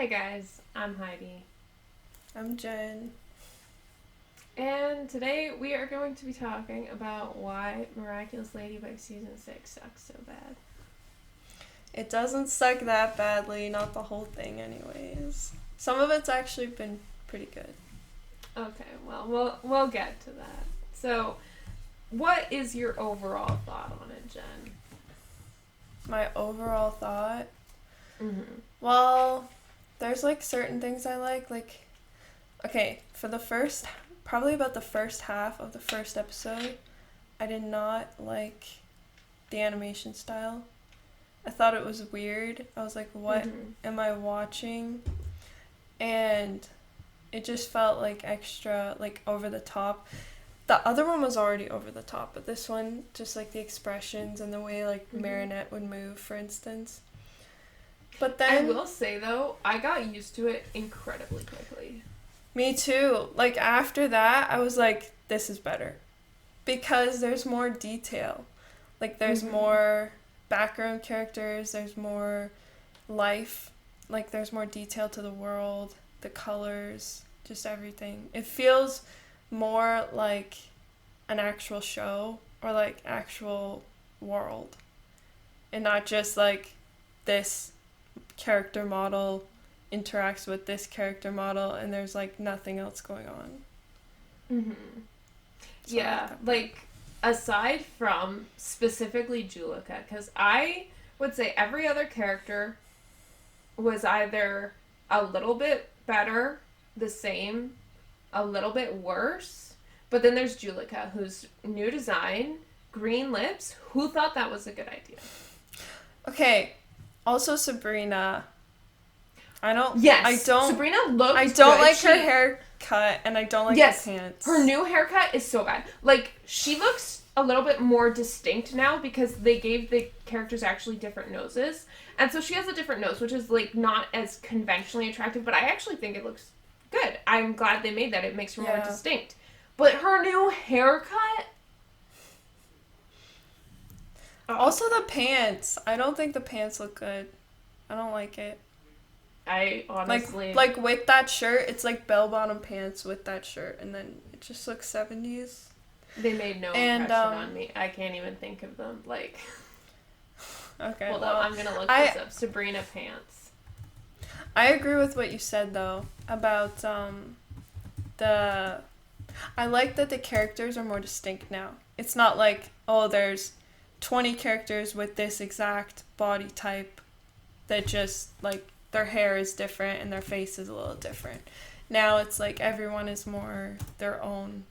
Hey guys, I'm Heidi. I'm Jen. And today we are going to be talking about why Miraculous Ladybug Season 6 sucks so bad. It doesn't suck that badly, not the whole thing anyways. Some of it's actually been pretty good. Okay, well, we'll get to that. So, what is your overall thought on it, Jen? My overall thought? Mm-hmm. Well, there's certain things I like, okay, for probably about the first half of the first episode, I did not like the animation style. I thought it was weird. I was like, what am I watching? And it just felt extra, over the top. The other one was already over the top, but this one, just the expressions and the way Marinette would move, for instance. But then I will say though, I got used to it incredibly quickly. Me too. After that, I was like, this is better. Because there's more detail. There's more background characters, there's more life, there's more detail to the world, the colors, just everything. It feels more like an actual show or actual world. And not just this character model interacts with this character model and there's nothing else going on. So Yeah, aside from specifically Julika, because I would say every other character was either a little bit better, the same, a little bit worse, but then there's Julika, who's new design, green lips. Who thought that was a good idea? Okay, also Sabrina. Sabrina looks I don't good. like her haircut and I don't like her pants. Her new haircut is so bad. She looks a little bit more distinct now because they gave the characters actually different noses. And so she has a different nose, which is not as conventionally attractive, but I actually think it looks good. I'm glad they made that. It makes her more distinct. But her new haircut... Also the pants. I don't think the pants look good. I don't like it. I honestly... with that shirt, it's bell-bottom pants with that shirt, and then it just looks 70s. They made no impression on me. I can't even think of them. Okay, hold on, I'm gonna look this up. Sabrina pants. I agree with what you said, though, about I like that the characters are more distinct now. It's not there's 20 characters with this exact body type that just, their hair is different and their face is a little different. Now it's everyone is more their own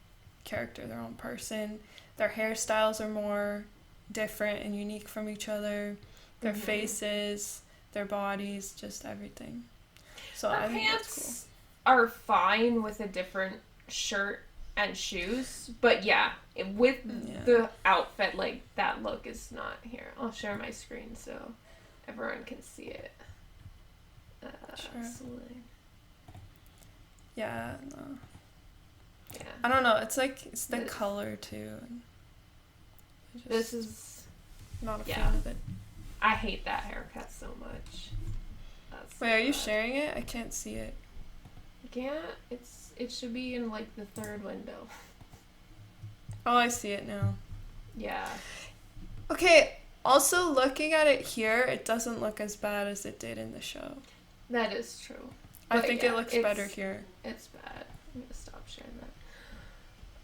character, their own person. Their hairstyles are more different and unique from each other. Their faces, their bodies, just everything. So I think that's cool. Are fine with a different shirt and shoes, but with the outfit, that look is not here. I'll share my screen so everyone can see it. Sure. Absolutely. Yeah, no. Yeah. I don't know. It's it's the color too. This is not a fan of it. I hate that haircut so much. Wait, are you sharing it? I can't see it. You can't? It should be in the third window. Oh, I see it now. Yeah. Okay, also looking at it here, it doesn't look as bad as it did in the show. That is true. I think it looks better here. It's bad. I'm gonna stop sharing that.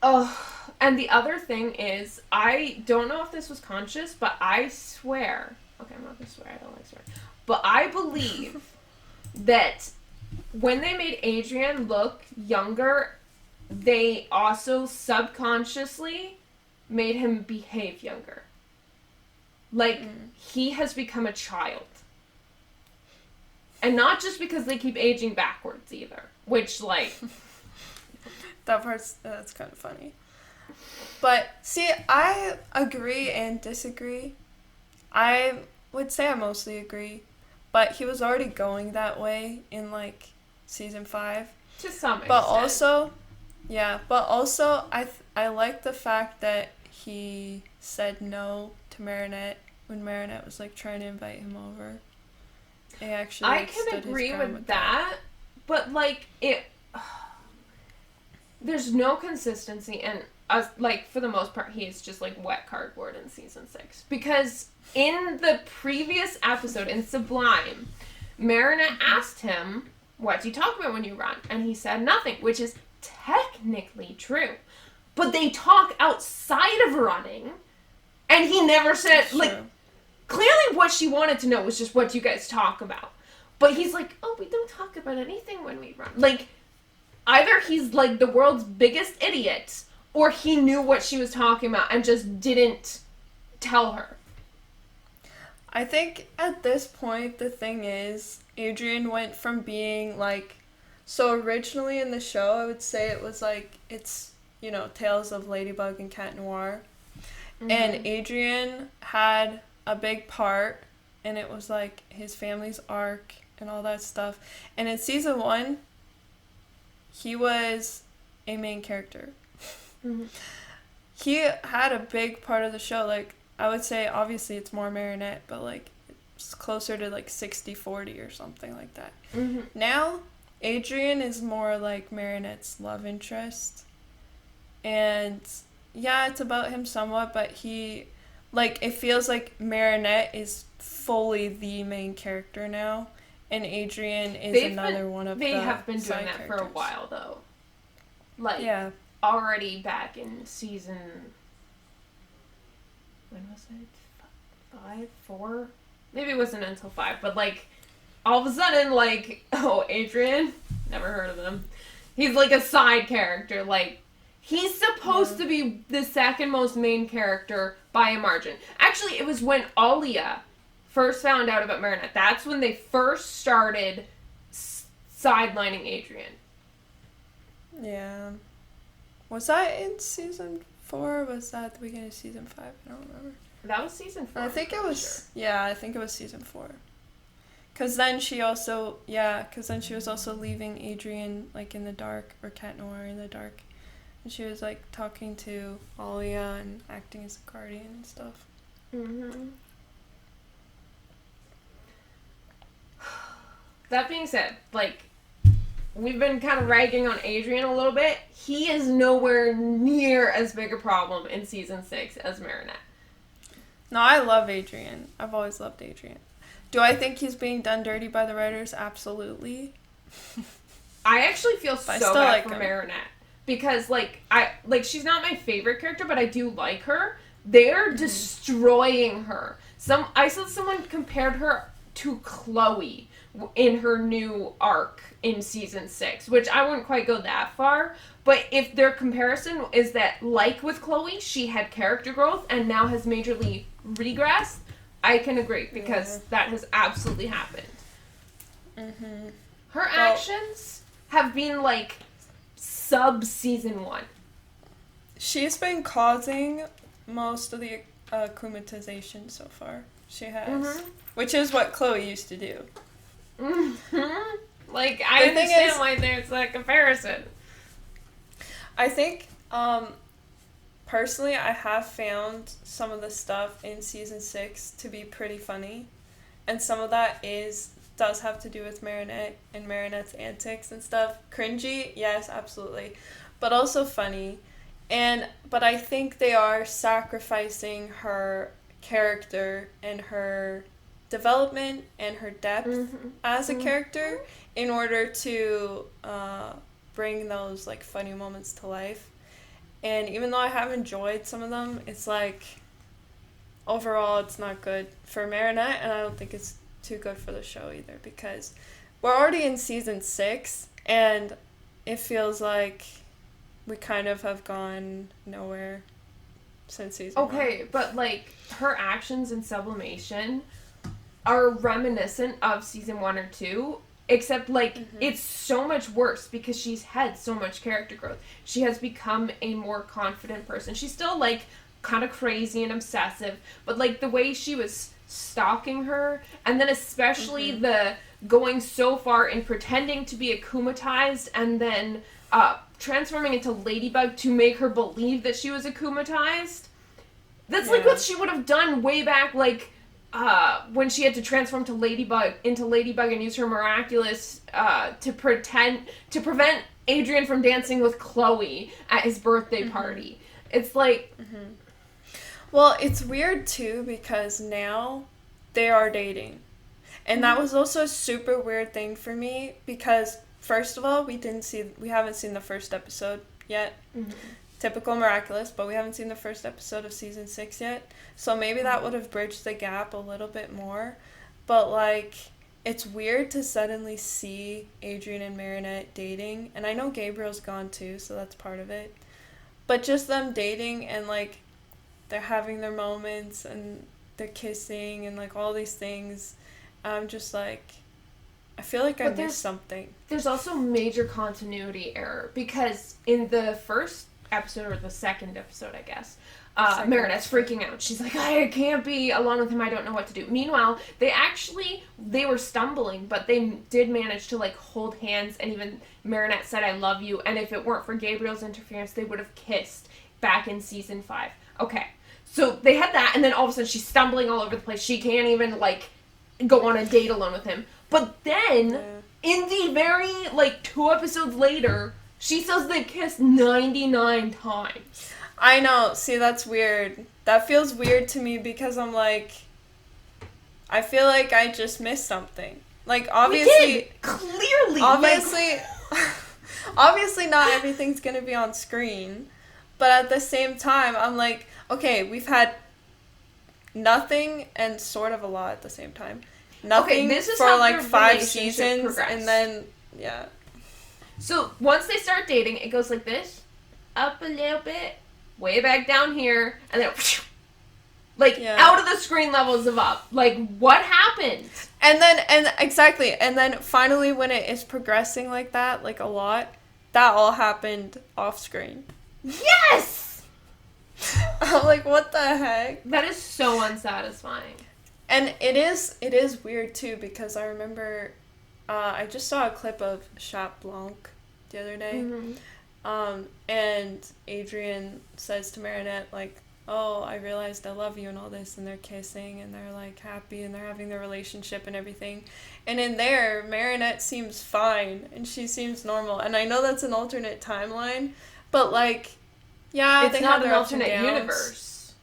Oh, and the other thing is, I don't know if this was conscious, but I swear. Okay, I'm not gonna swear. I don't like swearing. But I believe that when they made Adrian look younger, they also subconsciously made him behave younger. He has become a child. And not just because they keep aging backwards either. Which, that's kind of funny. But, see, I agree and disagree. I would say I mostly agree. But he was already going that way in, season 5. To some extent. But also, I like the fact that he said no to Marinette when Marinette was, trying to invite him over. It actually I like, can stood his agree ground with that, but like there's no consistency, and like for the most part, he's just like wet cardboard in season 6. Because in the previous episode in Sublime, Marinette asked him, "What do you talk about when you run?" And he said nothing, which is technically true. But they talk outside of running, and he never said like. Clearly, what she wanted to know was just what you guys talk about. But he's like, "Oh, we don't talk about anything when we run." Like, either he's like the world's biggest idiot, or he knew what she was talking about and just didn't tell her. I think at this point, the thing is, Adrian went from being like, so originally in the show, I would say it was like, it's, you know, Tales of Ladybug and Cat Noir. Mm-hmm. And Adrian had a big part, and it was like his family's arc and all that stuff. And in season 1, he was a main character. Mm-hmm. He had a big part of the show. Like, I would say obviously it's more Marinette, but like it's closer to like 60-40 or something like that. Mm-hmm. Now Adrian is more like Marinette's love interest, and yeah, it's about him somewhat, but he, like, it feels like Marinette is fully the main character now, and Adrian is another one of the They have been doing that characters for a while, though. Like, yeah. Already back in season... When was it? 5? 4? Maybe it wasn't until 5, but, like, all of a sudden, like, oh, Adrian? Never heard of him. He's, like, a side character, like... He's supposed to be the second most main character by a margin. Actually, it was when Alia first found out about Marinette. That's when they first started sidelining Adrian. Yeah. Was that in season 4 or was that at the beginning of season 5? I don't remember. That was season 4. I think it was, sure. Yeah, I think it was season 4. Because then she was also leaving Adrian, like, in the dark, or Cat Noir in the dark. And she was, like, talking to Alia and acting as a guardian and stuff. Mm-hmm. That being said, like, we've been kind of ragging on Adrian a little bit. He is nowhere near as big a problem in season 6 as Marinette. No, I love Adrian. I've always loved Adrian. Do I think he's being done dirty by the writers? Absolutely. I actually feel so bad for Marinette. Because, she's not my favorite character, but I do like her. They're destroying her. I saw someone compared her to Chloe in her new arc in season 6, which I wouldn't quite go that far. But if their comparison is that, like with Chloe, she had character growth and now has majorly regressed, I can agree, because that has absolutely happened. Mm-hmm. Her actions have been, like... sub-season 1. She's been causing most of the akumatization so far. She has. Mm-hmm. Which is what Chloe used to do. Mm-hmm. Like, I understand why there's that comparison. I think, personally, I have found some of the stuff in season 6 to be pretty funny. And some of that does have to do with Marinette and Marinette's antics and stuff. Cringy, yes, absolutely. But also funny. But I think they are sacrificing her character and her development and her depth as a character in order to bring those, like, funny moments to life. And even though I have enjoyed some of them, it's like, overall, it's not good for Marinette, and I don't think it's too good for the show either, because we're already in season 6 and it feels like we kind of have gone nowhere since season 1. Okay, but like her actions in Sublimation are reminiscent of season 1 or 2, except like it's so much worse because she's had so much character growth. She has become a more confident person. She's still like kind of crazy and obsessive, but like the way she was stalking her, and then especially the going so far in pretending to be akumatized and then transforming into Ladybug to make her believe that she was akumatized. That's like what she would have done way back, like when she had to transform to Ladybug and use her Miraculous to prevent Adrian from dancing with Chloe at his birthday party. It's like, Well, it's weird too because now they are dating. And that was also a super weird thing for me because first of all, we haven't seen the first episode yet. Typical Miraculous, but we haven't seen the first episode of season 6 yet. So maybe that would have bridged the gap a little bit more. But like, it's weird to suddenly see Adrian and Marinette dating. And I know Gabriel's gone too, so that's part of it. But just them dating and like they're having their moments and they're kissing and like all these things. I'm just like, I feel like I missed something. There's also major continuity error because in the first episode, or the second episode, I guess, Marinette's freaking out. She's like, I can't be alone with him. I don't know what to do. Meanwhile, they were stumbling, but they did manage to like hold hands, and even Marinette said, I love you. And if it weren't for Gabriel's interference, they would have kissed back in season 5. Okay. So they had that, and then all of a sudden she's stumbling all over the place. She can't even like go on a date alone with him. But then, in the very, 2 episodes later, she says they kissed 99 times. I know. See, that's weird. That feels weird to me because I'm like, I feel like I just missed something. Like, obviously... We did! Clearly! Obviously... obviously not everything's gonna be on screen. But at the same time, I'm like, okay, we've had nothing and sort of a lot at the same time. Nothing this is for how like their 5 seasons, progressed. and then, yeah. So, once they start dating, it goes like this, up a little bit, way back down here, and then, out of the screen levels of up. Like, what happened? And then finally when it is progressing like that, like a lot, that all happened off screen. Yes! I'm like, what the heck? That is so unsatisfying. And it is weird too because I remember I just saw a clip of Chat Blanc the other day. And Adrian says to Marinette like, oh, I realized I love you and all this, and they're kissing and they're like happy and they're having their relationship and everything. And in there, Marinette seems fine and she seems normal. And I know that's an alternate timeline, but like, yeah, it's not an alternate universe.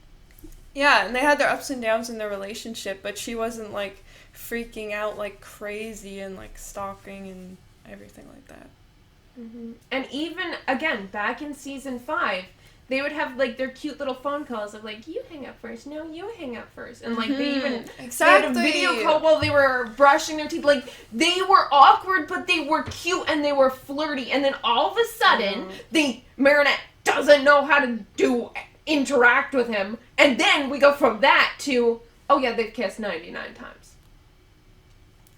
Yeah, and they had their ups and downs in their relationship, but she wasn't like freaking out like crazy and like stalking and everything like that. And even again, back in season 5, they would have like their cute little phone calls of like, you hang up first, no, you hang up first, and like they even they had a video call while they were brushing their teeth. Like they were awkward, but they were cute and they were flirty. And then all of a sudden, Marinette doesn't know how to interact with him, and then we go from that to, oh yeah, they've kissed 99 times.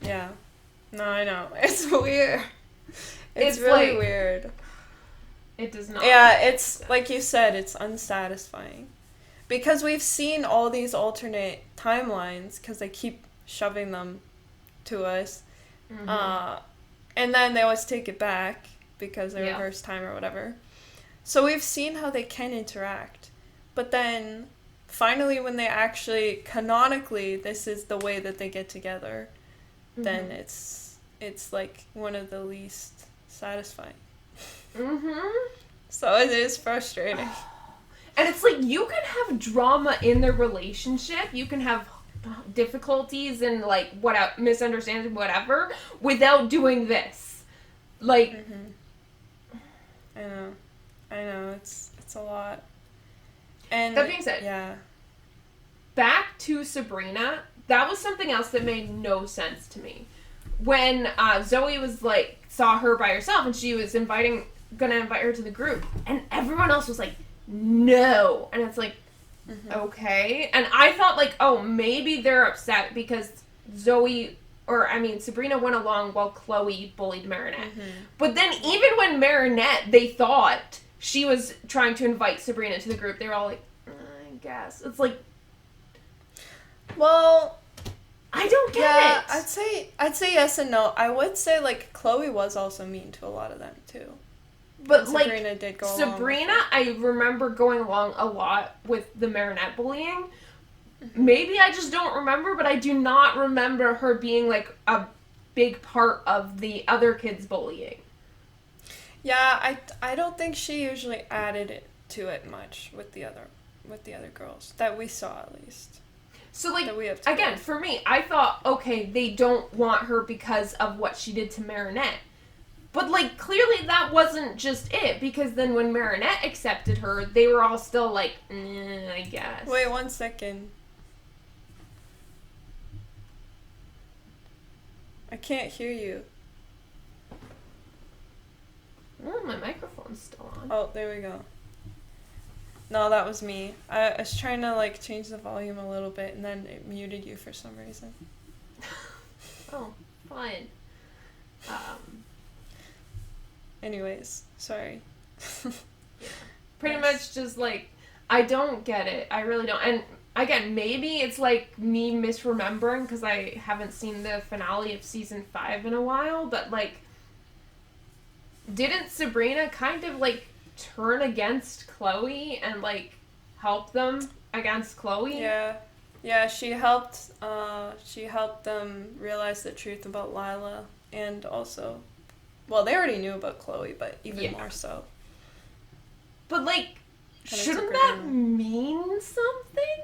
Yeah, no, I know, it's weird. It's really like, weird. It does not. Yeah, it's like you said, it's unsatisfying. Because we've seen all these alternate timelines, because they keep shoving them to us. And then they always take it back, because they reverse time or whatever. So we've seen how they can interact. But then, finally, when they actually, canonically, this is the way that they get together, then it's like one of the least satisfying. So it is frustrating. And it's like, you can have drama in their relationship, you can have difficulties and like misunderstandings, whatever, without doing this. Like, I know, it's a lot. And that being said, back to Sabrina, that was something else that made no sense to me. When Zoe was like, saw her by herself and she was gonna invite her to the group, and everyone else was like, no, and it's like, okay. And I thought like, oh, maybe they're upset because Sabrina went along while Chloe bullied Marinette. But then even when Marinette, they thought she was trying to invite Sabrina to the group, they were all like, I guess. It's like, well, I don't get it. I'd say yes and no. I would say like Chloe was also mean to a lot of them too. But like Sabrina did go along. I remember going along a lot with the Marinette bullying, maybe I just don't remember, but I do not remember her being like a big part of the other kids' bullying. Yeah, I don't think she usually added it to it much with the other girls that we saw at least. So like That we have again, for me, I thought, okay, they don't want her because of what she did to Marinette. But like clearly that wasn't just it, because then when Marinette accepted her, they were all still like, I guess. Wait 1 second. I can't hear you. Oh, my microphone's still on. Oh, there we go. No, that was me. I was trying to like change the volume a little bit and then it muted you for some reason. Oh, fun. Anyways, sorry. Yeah. Pretty much just like, I don't get it. I really don't. And again, maybe it's like me misremembering because I haven't seen the finale of season 5 in a while, but like, didn't Sabrina kind of like turn against Chloe and like help them against Chloe? Yeah. Yeah, she helped them realize the truth about Lila and also well, they already knew about Chloe, but even more so. But like, Kinda shouldn't took her that down. mean something?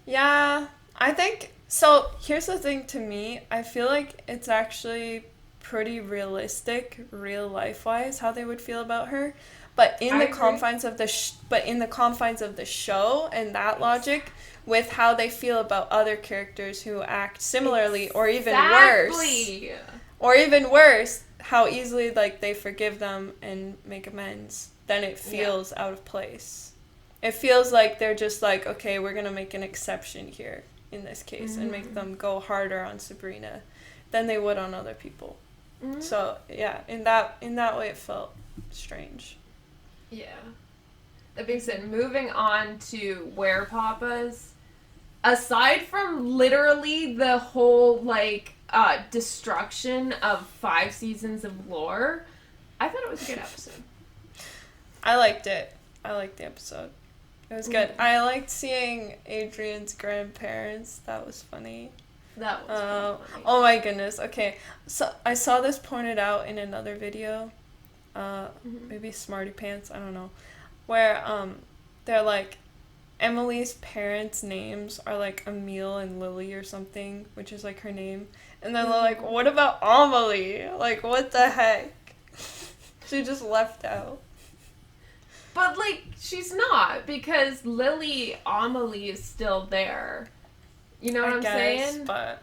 Yeah, I think so. Here's the thing to me, I feel like it's actually pretty realistic, real life wise, how they would feel about her. But in I the agree. confines of the show and that logic, with how they feel about other characters who act similarly or even Exactly. worse, how easily like they forgive them and make amends, then it feels out of place. It feels like they're just like, okay, we're gonna make an exception here in this case and make them go harder on Sabrina than they would on other people. Mm-hmm. So yeah, in that way, it felt strange. Yeah. That being said, moving on to Where Papa's, aside from literally the whole like destruction of 5 seasons of lore, I thought it was a good episode. I liked it. I liked the episode. It was good. I liked seeing Adrian's grandparents. That was funny. That was pretty funny. Oh my goodness. Okay. So I saw this pointed out in another video. Maybe Smarty Pants, I don't know. Where they're like Emily's parents' names are like Emile and Lily or something, which is like her name. And then they're like, what about Amelie? Like, what the heck? She just left out. But like, she's not, because Amelie is still there. You know what I'm saying? But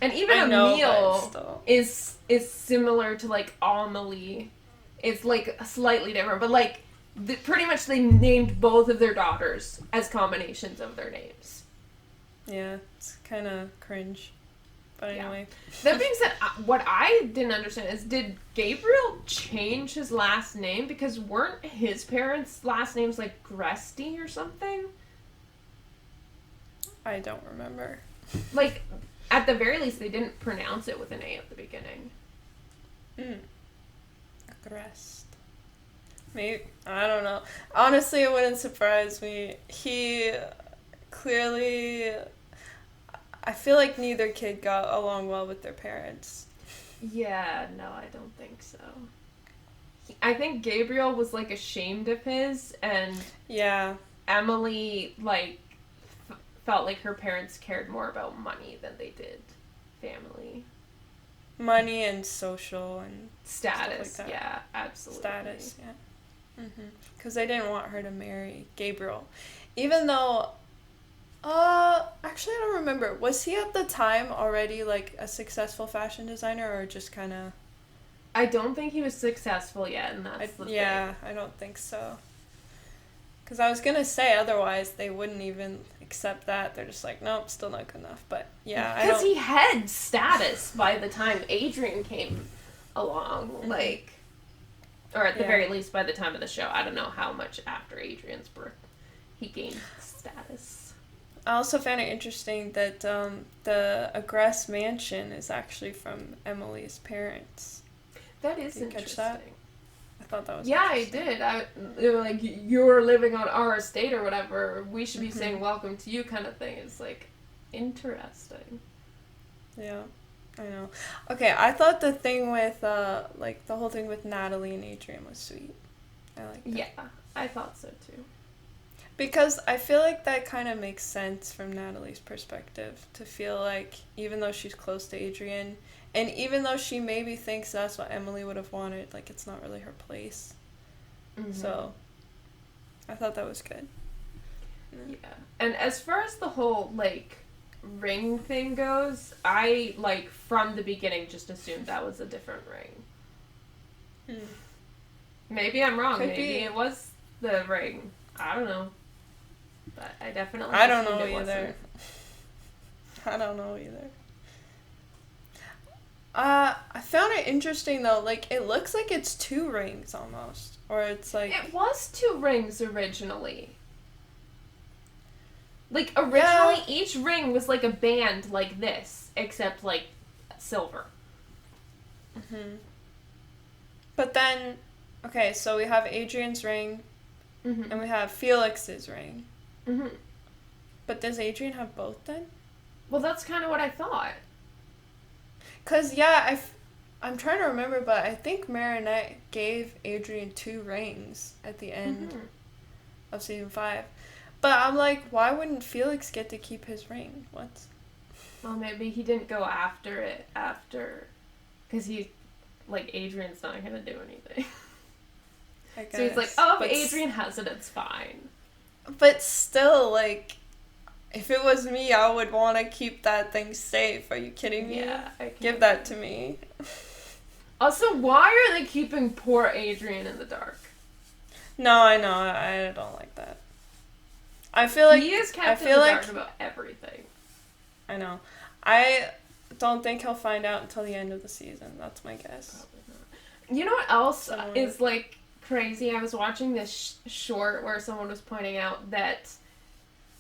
and even Emile is similar to like Amelie. It's like slightly different, but like pretty much they named both of their daughters as combinations of their names. Yeah, it's kind of cringe. But anyway. That being said, what I didn't understand is, did Gabriel change his last name? Because weren't his parents' last names like Gresty or something? I don't remember. Like, at the very least, they didn't pronounce it with an A at the beginning. Aggressed. Maybe, I don't know. Honestly, it wouldn't surprise me. He clearly, I feel like neither kid got along well with their parents. Yeah, no, I don't think so. I think Gabriel was like ashamed of his, and Emily like felt like her parents cared more about money than they did family. Money and social and status. Like that. Yeah, absolutely. Status, yeah. Because they didn't want her to marry Gabriel. Even though, actually I don't remember. Was he at the time already like a successful fashion designer or just kind of... I don't think he was successful yet, and that's the thing. Yeah, I don't think so. Because I was going to say otherwise they wouldn't even accept that. They're just like, nope, still not good enough. But yeah, because he had status by the time Adrian came along, like, or at the very least by the time of the show. I don't know how much after Adrian's birth he gained status. I also found it interesting that the Agress mansion is actually from Emily's parents. That is interesting. I thought that was Yeah, I interesting. did. They were like, you're living on our estate or whatever. We should be saying welcome to you, kind of thing. It's like interesting. Yeah, I know. Okay, I thought the thing with like the whole thing with Natalie and Adrian was sweet. I like that. Yeah, I thought so too. Because I feel like that kind of makes sense from Natalie's perspective to feel like even though she's close to Adrian, and even though she maybe thinks that's what Emily would have wanted, like it's not really her place. So I thought that was good. Yeah. And as far as the whole like ring thing goes, I like from the beginning just assumed that was a different ring. Maybe I'm wrong. Could Maybe be. it was the ring. I don't know. But I definitely I don't assumed know it either. wasn't. I don't know either. I found it interesting though. Like it looks like it's two rings almost, or it's like It was two rings originally. Like originally each ring was like a band like this, except like silver. But then, okay, so we have Adrian's ring, and we have Felix's ring. But does Adrian have both then? Well, that's kind of what I thought. Cause yeah, I'm trying to remember, but I think Marinette gave Adrian two rings at the end of season 5. But I'm like, why wouldn't Felix get to keep his ring? What? Well, maybe he didn't go after it after, because he, like, Adrian's not gonna do anything. I guess. So he's like, oh, if Adrian has it, it's fine. But still, like, if it was me, I would want to keep that thing safe. Are you kidding me? Yeah, Give that to me. Also, why are they keeping poor Adrian in the dark? No, I know. I don't like that. I feel like he is kept in the dark about everything. I know. I don't think he'll find out until the end of the season. That's my guess. You know what else is like crazy? I was watching this short where someone was pointing out that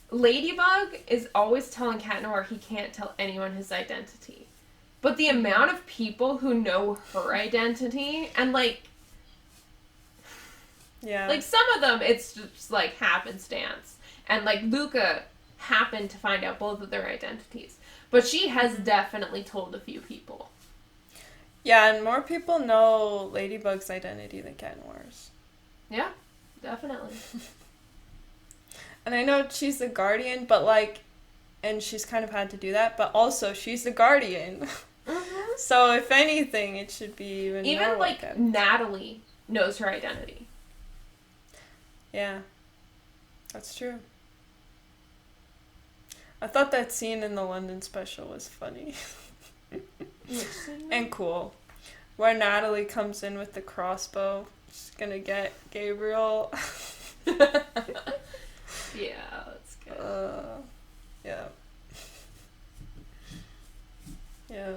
Ladybug is always telling Cat Noir he can't tell anyone his identity. But the amount of people who know her identity, and like some of them, it's just like happenstance. And like Luca happened to find out both of their identities. But she has definitely told a few people. Yeah, and more people know Ladybug's identity than Cat Noir's. Yeah, definitely. And I know she's the guardian, but like, and she's kind of had to do that, but also she's the guardian. So if anything, it should be even more like kept. Natalie knows her identity. Yeah, that's true. I thought that scene in the London special was funny. And cool. Where Natalie comes in with the crossbow. She's gonna get Gabriel. Yeah, that's good. Yeah. Yeah.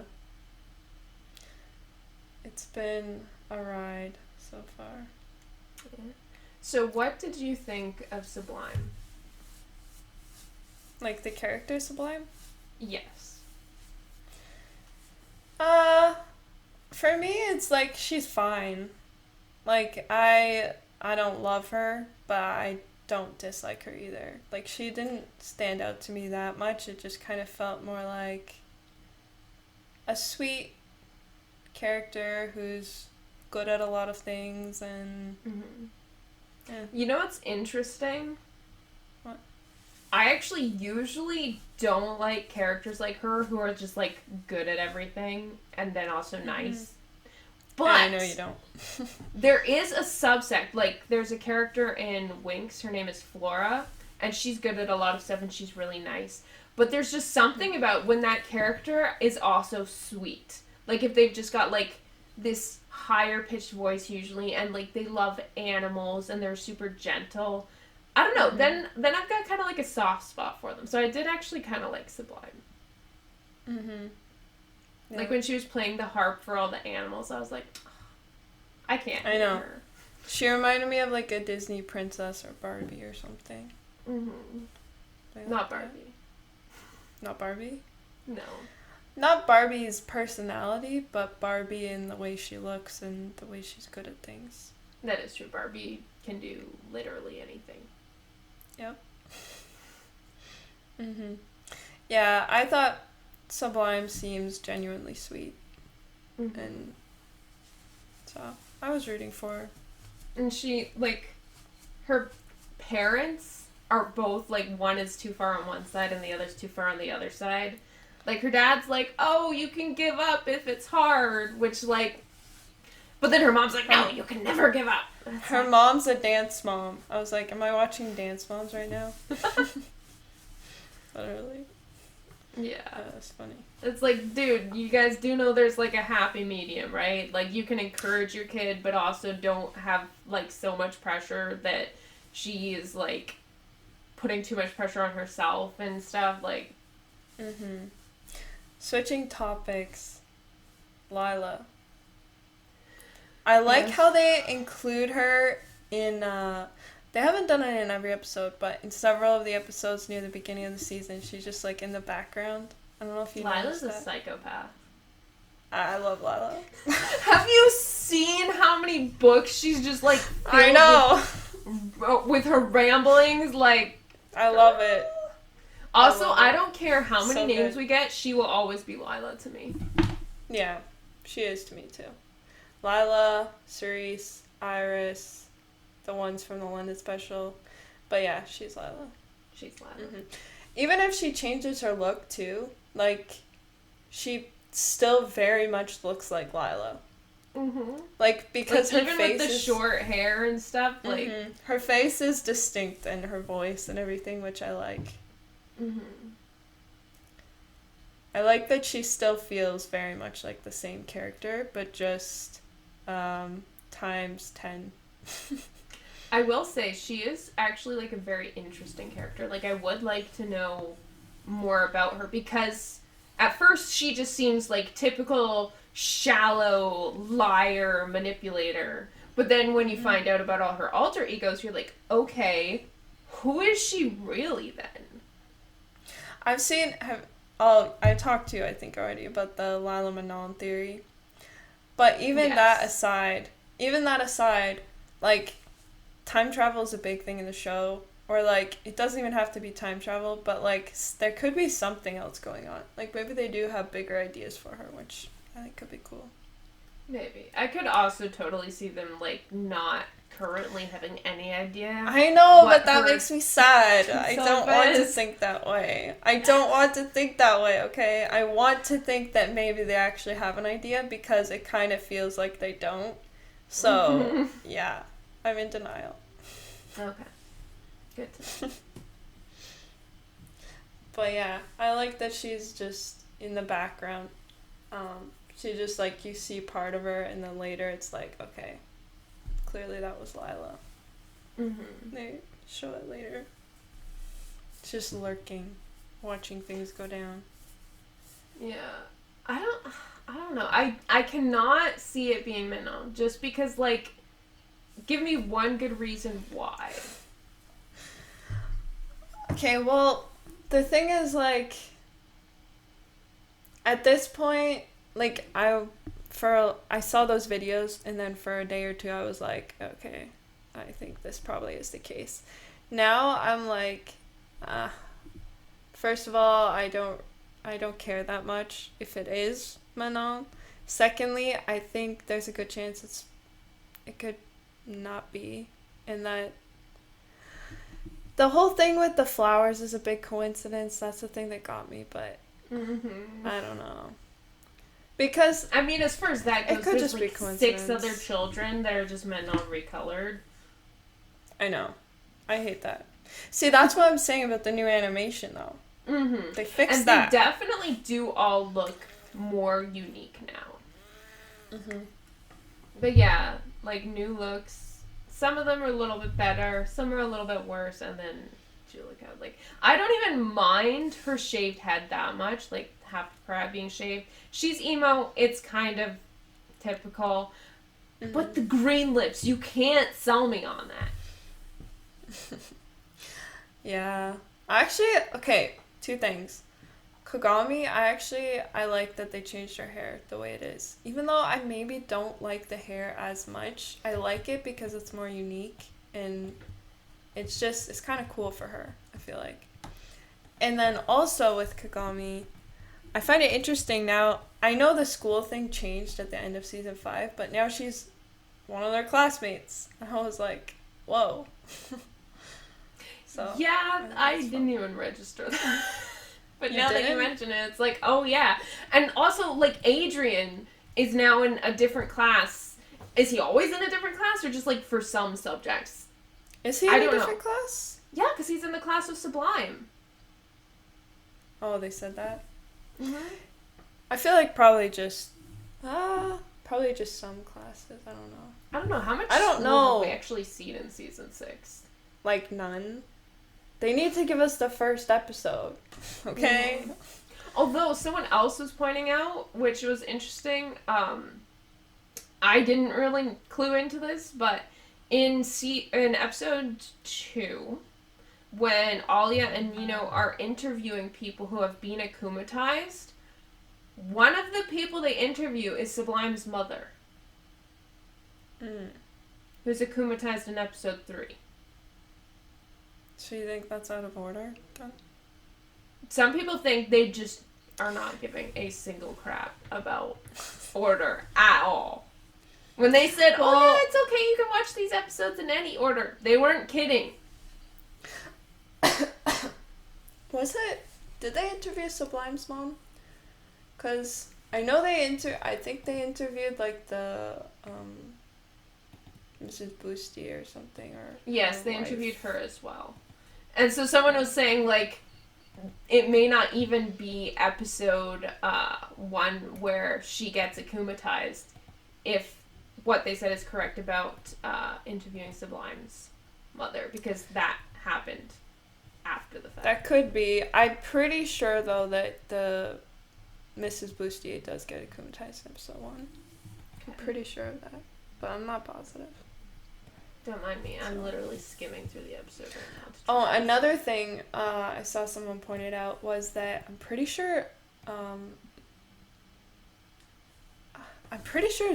It's been a ride so far. Yeah. So what did you think of Sublime? Like the character Sublime? Yes. For me it's like she's fine. Like I don't love her, but I don't dislike her either. Like she didn't stand out to me that much. It just kind of felt more like a sweet character who's good at a lot of things and yeah. You know what's interesting? What? I actually usually don't like characters like her who are just like good at everything and then also nice. But yeah, I know you don't. There is a subsect. Like there's a character in Winx. Her name is Flora, and she's good at a lot of stuff and she's really nice. But there's just something about when that character is also sweet. Like if they've just got like this higher pitched voice usually, and like they love animals and they're super gentle. I don't know. Then I've got kind of like a soft spot for them. So I did actually kind of like Sublime. Yeah. Like when she was playing the harp for all the animals, I was like, oh, I can't. I know. Her. She reminded me of like a Disney princess or Barbie or something. Not Barbie. Not Barbie? No. Not Barbie's personality, but Barbie in the way she looks and the way she's good at things. That is true. Barbie can do literally anything. Yep. Yeah, I thought Sublime seems genuinely sweet. And so I was rooting for her. And she, like, her parents are both, like, one is too far on one side and the other's too far on the other side. Like, her dad's like, oh, you can give up if it's hard, which, like, but then her mom's like, no, you can never give up. Her mom's a dance mom. I was like, am I watching Dance Moms right now? Literally. Yeah. That's funny. It's like, dude, you guys do know there's, like, a happy medium, right? Like, you can encourage your kid, but also don't have, like, so much pressure that she is, like, putting too much pressure on herself and stuff, like. Switching topics. Lila. I like how they include her in, they haven't done it in every episode, but in several of the episodes near the beginning of the season, she's just, like, in the background. I don't know if you noticed that. Lila's a psychopath. I love Lila. Have you seen how many books she's just, like, I know! With her ramblings, like. I love it. Also, I don't care how many So names good. we get, she will always be Lila to me. Yeah, she is to me, too. Lila, Cerise, Iris, the ones from the London special. But yeah, she's Lila. She's Lila. Even if she changes her look, too, like, she still very much looks like Lila. Like, because like, her even face with the is... short hair and stuff, like... Her face is distinct, and her voice and everything, which I like. I like that she still feels very much like the same character, but just times 10. I will say, she is actually, like, a very interesting character. Like, I would like to know more about her, because at first she just seems like typical shallow liar manipulator. But then when you find out about all her alter egos, you're like, okay, who is she really then? I talked to you, I think, already about the Lila Manon theory. But even that aside, like, time travel is a big thing in the show. Or, like, it doesn't even have to be time travel, but, like, there could be something else going on. Like, maybe they do have bigger ideas for her, which I think could be cool. Maybe. I could also totally see them, like, not currently having any idea. I know, but that makes me sad. I don't want to think that way. Okay? I want to think that maybe they actually have an idea, because it kind of feels like they don't. So, yeah. I'm in denial. Okay. Good to know. But yeah, I like that she's just in the background. She just, like, you see part of her, and then later it's like, okay, clearly that was Lila. They show it later. It's just lurking, watching things go down. Yeah. I don't know. I cannot see it being Manon, just because, like, give me one good reason why. Okay, well, the thing is, like, at this point, like, I saw those videos, and then for a day or two I was like, okay, I think this probably is the case. Now I'm like, first of all, I don't care that much if it is Manon. Secondly, I think there's a good chance it could not be, and that the whole thing with the flowers is a big coincidence. That's the thing that got me, but I don't know. Because, I mean, as far as that goes, it could there's, just like, be coincidence. 6 other children that are just Manon recolored. I know. I hate that. See, that's what I'm saying about the new animation, though. They fixed that. And they definitely do all look more unique now. But yeah, like, new looks. Some of them are a little bit better, some are a little bit worse, and then Julika, like, I don't even mind her shaved head that much, like, half her head being shaved. She's emo, it's kind of typical, but the green lips, you can't sell me on that. Yeah. Actually, okay, 2 things. Kagami, I like that they changed her hair the way it is. Even though I maybe don't like the hair as much, I like it because it's more unique and it's kind of cool for her, I feel like. And then also with Kagami, I find it interesting now. I know the school thing changed at the end of season 5, but now she's one of their classmates. And I was like, whoa. So yeah, I didn't even register that. But now that you mention it, it's like, oh yeah. And also, like, Adrian is now in a different class. Is he always in a different class, or just, like, for some subjects? Is he in a different class? Yeah, because he's in the class with Sublime. Oh, they said that? Mm-hmm. I feel like probably just some classes. I don't know. I don't know. How much I don't know. have we actually seen in season 6? Like, none. They need to give us the first episode, okay? Mm-hmm. Although, someone else was pointing out, which was interesting, I didn't really clue into this, but in episode 2, when Alia and Mino are interviewing people who have been akumatized, one of the people they interview is Sublime's mother, who's akumatized in episode 3. So you think that's out of order, then? Some people think they just are not giving a single crap about order at all. When they said, oh yeah, it's okay, you can watch these episodes in any order, they weren't kidding. Did they interview Sublime's mom? Because I know I think they interviewed, like, the, Mrs. Boosty or something, or... Yes, they interviewed her as well. And so someone was saying, like, it may not even be episode 1 where she gets akumatized if what they said is correct about interviewing Sublime's mother, because that happened after the fact. That could be. I'm pretty sure, though, that the Mrs. Boosty does get akumatized in episode 1. Okay. I'm pretty sure of that, but I'm not positive. Don't mind me. I'm literally skimming through the episode right now. Oh, another thing I saw someone pointed out was that I'm pretty sure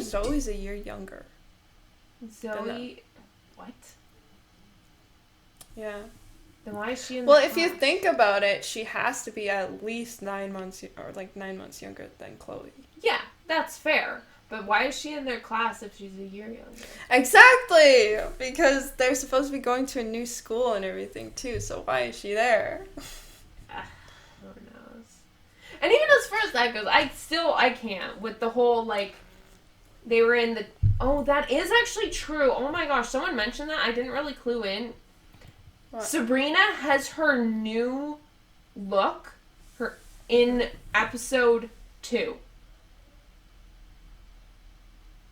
Zoe's a year younger. Zoe? What? Yeah. Then why is she in the class? If you think about it, she has to be at least 9 months younger than Chloe. Yeah, that's fair. But why is she in their class if she's a year younger? Exactly! Because they're supposed to be going to a new school and everything, too, so why is she there? Who knows? And even as far as that goes, I can't. With the whole, like, they were in the... Oh, that is actually true. Oh my gosh, someone mentioned that. I didn't really clue in. What? Sabrina has her new look in episode 2.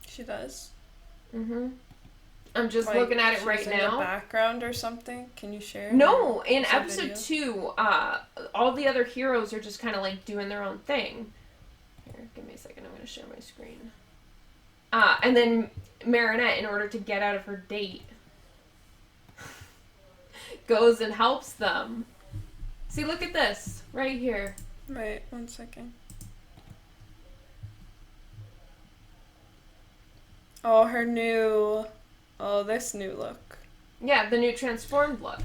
She does? Mm-hmm. I'm just looking at it right now. In the background or something? Can you share? No, in episode 2, all the other heroes are just kind of like doing their own thing. Here, give me a second. I'm going to share my screen. And then Marinette, in order to get out of her date, goes and helps them. See, look at this right here. Wait, 1 second. Oh, this new look. Yeah, the new transformed look.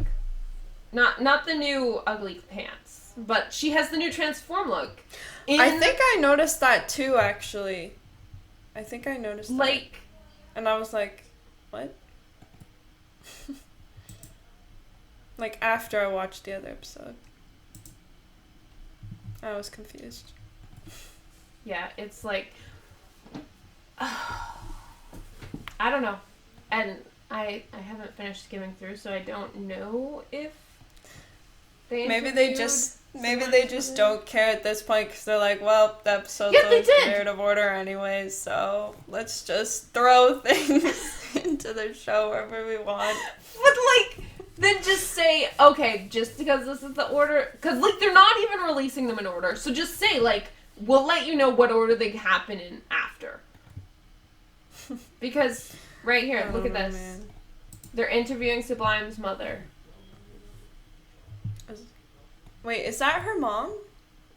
Not the new ugly pants, but she has the new transform look. I think I noticed that too, actually. I think I noticed that. And I was like, what? Like, after I watched the other episode. I was confused. Yeah, it's like... I don't know. And I haven't finished skimming through, so I don't know if maybe they just don't care at this point because they're like, well, the episode's out of order anyways, so let's just throw things into the show wherever we want. But, like, then just say, okay, just because this is the order, because, like, they're not even releasing them in order, so just say, like, we'll let you know what order they happen in after. Because, right here, look at this. Man. They're interviewing Sublime's mother. Wait, is that her mom?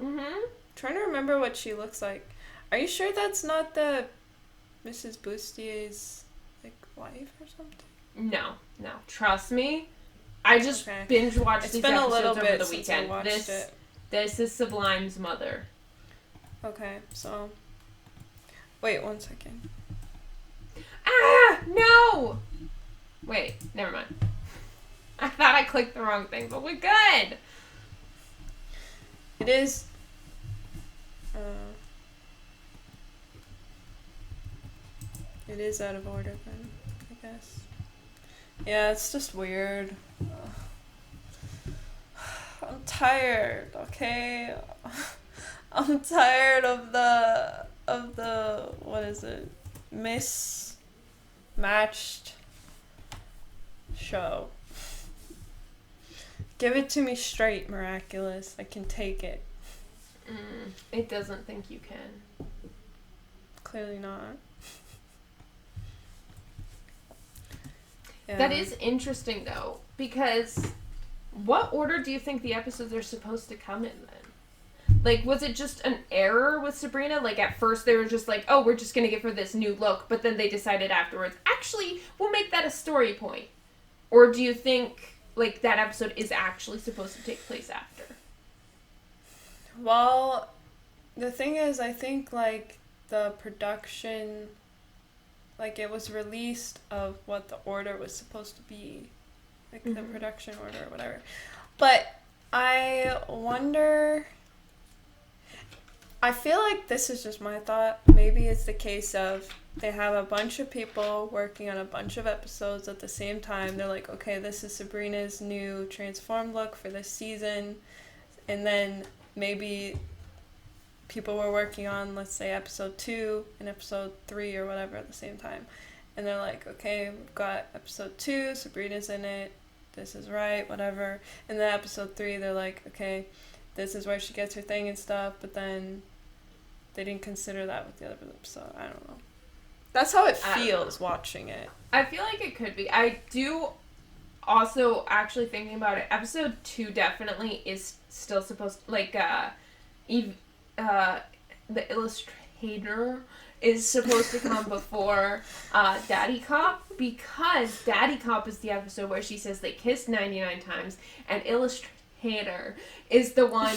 Mm-hmm. Trying to remember what she looks like. Are you sure that's not the Mrs. Boustier's like wife or something? No, no. Trust me. I just Okay. binge watched It's these been a episodes little over bit the since I weekend. watched it. This is Sublime's mother. Okay, so wait 1 second. Ah, no. Wait, never mind. I thought I clicked the wrong thing, but we're good. It is. It is out of order then, I guess. Yeah, it's just weird. I'm tired, okay? I'm tired of the what is it? Mismatched show. Give it to me straight, Miraculous. I can take it. It doesn't think you can. Clearly not. Yeah. That is interesting, though, because what order do you think the episodes are supposed to come in, then? Like, was it just an error with Sabrina? Like, at first they were just like, oh, we're just going to give her this new look, but then they decided afterwards, actually, we'll make that a story point. Or do you think, like, that episode is actually supposed to take place after? Well, the thing is, I think, like, the production, like, it was released of what the order was supposed to be. Like, the production order or whatever. But I wonder... I feel like this is just my thought. Maybe it's the case of they have a bunch of people working on a bunch of episodes at the same time. They're like, okay, this is Sabrina's new transformed look for this season. And then maybe people were working on, let's say, episode 2 and episode 3 or whatever at the same time. And they're like, okay, we've got episode 2, Sabrina's in it, this is right, whatever. And then episode 3, they're like, okay, this is where she gets her thing and stuff, but then they didn't consider that with the other episode. I don't know. That's how it feels watching it. I feel like it could be. I do also, actually thinking about it, episode 2 definitely is still supposed to, like, the illustrator is supposed to come before Daddy Cop, because Daddy Cop is the episode where she says they kissed 99 times, and Illustrator is the one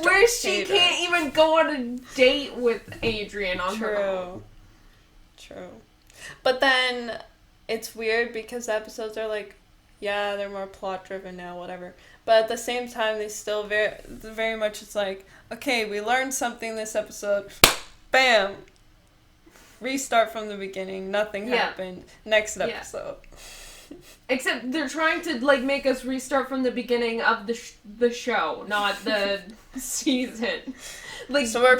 where she can't even go on a date with Adrian on her own. True. But then it's weird because the episodes are like, yeah, they're more plot driven now, whatever. But at the same time, they still very much, it's like, okay, we learned something this episode. Bam! Restart from the beginning. Nothing happened. Next episode. Except they're trying to, like, make us restart from the beginning of the show, not the season. Like, so we're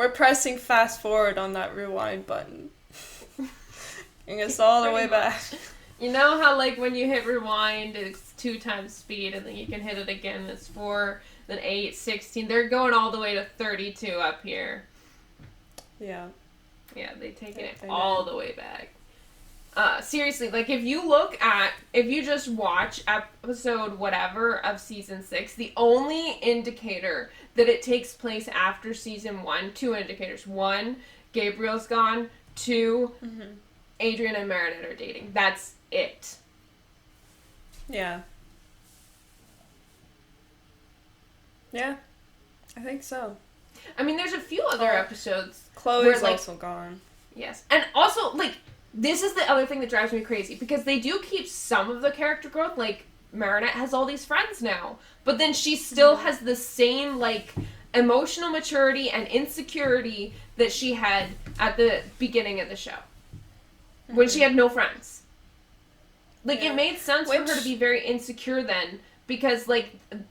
pressing fast forward on that rewind button. Bring us all the way back. You know how, like, when you hit rewind, it's 2 times speed, and then you can hit it again, it's 4, then 8, 16. They're going all the way to 32 up here. Yeah. Yeah, they've taken it all the way back. Seriously, like, if you just watch episode whatever of season 6, the only indicator that it takes place after season 1, 2 indicators. 1, Gabriel's gone. 2, Adrian and Marinette are dating. That's it. Yeah. Yeah, I think so. I mean, there's a few other episodes. Chloe's also gone. Yes. And also, like, this is the other thing that drives me crazy, because they do keep some of the character growth, like, Marinette has all these friends now, but then she still has the same, like, emotional maturity and insecurity that she had at the beginning of the show, when she had no friends. Like, it made sense for her to be very insecure then, because, like,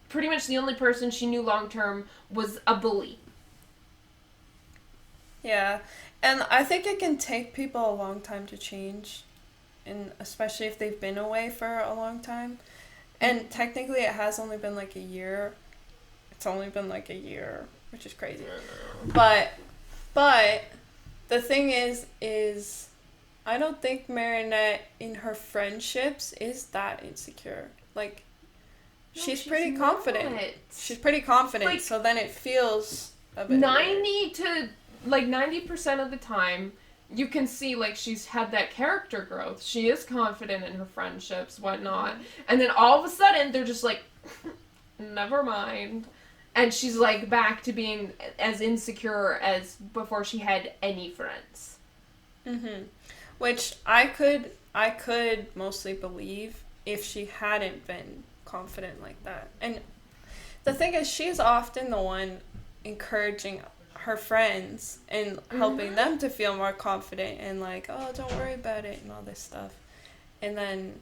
pretty much the only person she knew long-term was a bully. Yeah. And I think it can take people a long time to change, and especially if they've been away for a long time. And technically it has only been like a year. It's only been like a year, which is crazy. But the thing is I don't think Marinette in her friendships is that insecure. Like, she's pretty confident. Not. She's pretty confident, Like, so then it feels a bit 90% of the time, you can see, like, she's had that character growth. She is confident in her friendships, whatnot. And then all of a sudden, they're just like, never mind. And she's, like, back to being as insecure as before she had any friends. Mm-hmm. Which I could mostly believe if she hadn't been confident like that. And the thing is, she's often the one encouraging her friends and helping them to feel more confident and like, oh, don't worry about it and all this stuff. And then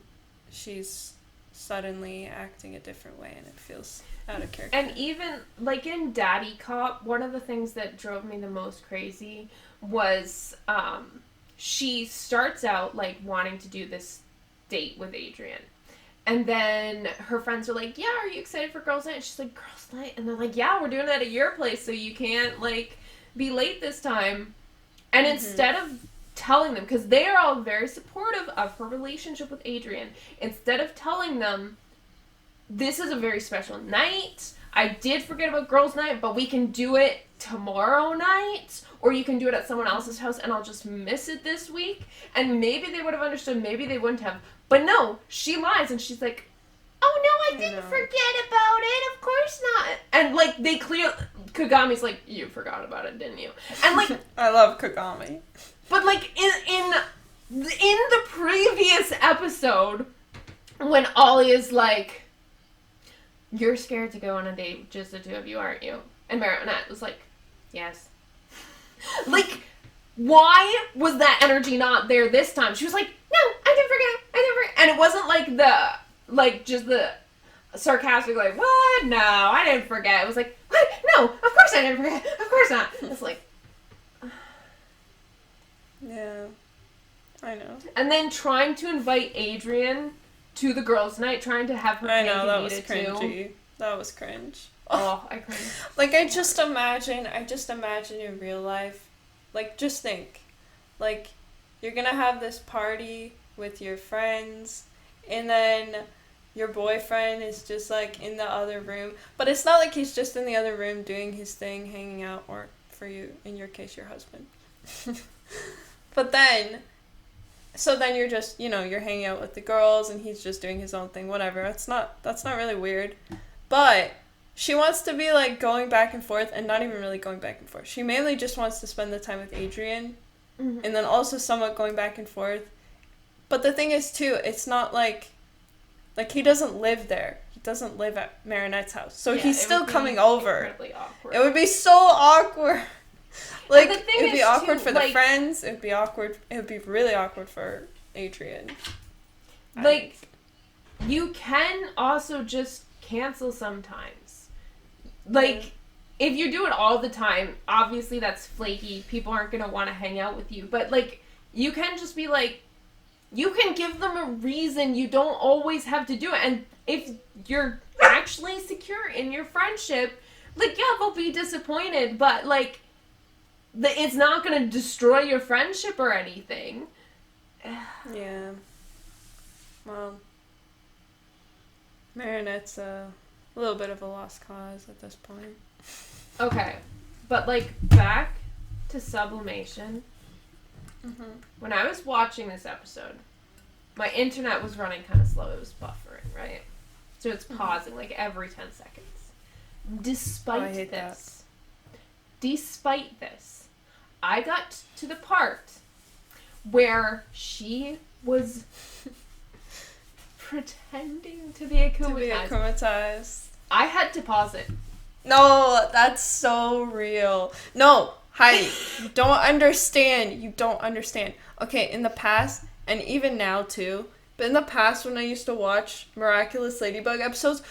she's suddenly acting a different way and it feels out of character. And even, like, in Daddy Cop, one of the things that drove me the most crazy was she starts out, like, wanting to do this date with Adrian. And then her friends are like, yeah, are you excited for girls' night? And she's like, girls' night? And they're like, yeah, we're doing it at your place, so you can't, like, be late this time. And instead of telling them, because they are all very supportive of her relationship with Adrian, instead of telling them, this is a very special night, I did forget about girls' night, but we can do it tomorrow night, or you can do it at someone else's house, and I'll just miss it this week. And maybe they would have understood, maybe they wouldn't have. But no, she lies, and she's like, oh no, I didn't forget about it, of course not. And, like, they Kagami's like, you forgot about it, didn't you? And, like... I love Kagami. But, like, in the previous episode, when Ollie is like, you're scared to go on a date with just the two of you, aren't you? And Marinette was like, yes. Like, why was that energy not there this time? She was like, no, I didn't forget. And it wasn't like just the sarcastic, like, what? No, I didn't forget. It was like, what? No, of course I didn't forget. Of course not. It's like... Yeah, I know. And then trying to invite Adrian to the girls' night, trying to have her I know, that was cringy. Too. That was cringe. Oh, I cringe. Like, I just imagine in real life, like, just think, like, you're gonna have this party with your friends, and then your boyfriend is just, like, in the other room, but it's not like he's just in the other room doing his thing, hanging out, or for you, in your case, your husband. But then, so then you're just, you're hanging out with the girls, and he's just doing his own thing, whatever, that's not really weird, but... She wants to be, like, going back and forth, and not even really going back and forth. She mainly just wants to spend the time with Adrian, and then also somewhat going back and forth. But the thing is, too, it's not like he doesn't live there. He doesn't live at Marinette's house. So he's still coming over. Incredibly awkward. It would be so awkward. Like, it would be awkward for the friends. It would be awkward. It would be really awkward for Adrian. Like, you can also just cancel sometimes. Like, if you do it all the time, obviously that's flaky. People aren't going to want to hang out with you. But, like, you can just be like, you can give them a reason. You don't always have to do it. And if you're actually secure in your friendship, like, yeah, they'll be disappointed. But, like, it's not going to destroy your friendship or anything. Yeah. Well, Marinette's a little bit of a lost cause at this point. Okay, but, like, back to Sublimation. When I was watching this episode, my internet was running kind of slow. It was buffering, right? So it's pausing, like, every 10 seconds. Despite this, I got to the part where she was pretending to be akumatized. I had to pause it. No, that's so real. No, Heidi, you don't understand. You don't understand. Okay, in the past, and even now too, but in the past when I used to watch Miraculous Ladybug episodes,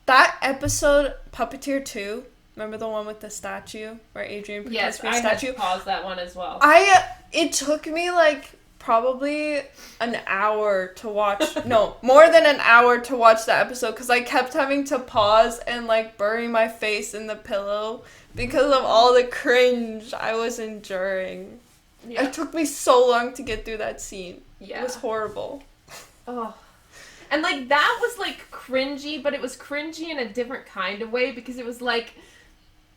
that episode, Puppeteer 2, remember the one with the statue where Adrian pretends to be a statue? Yes, I had to pause that one as well. It took me like probably an hour to watch. No, more than an hour to watch the episode because I kept having to pause and like bury my face in the pillow because of all the cringe I was enduring. Yeah. It took me so long to get through that scene. Yeah. It was horrible. Oh. And, like, that was, like, cringy, but it was cringy in a different kind of way because it was, like,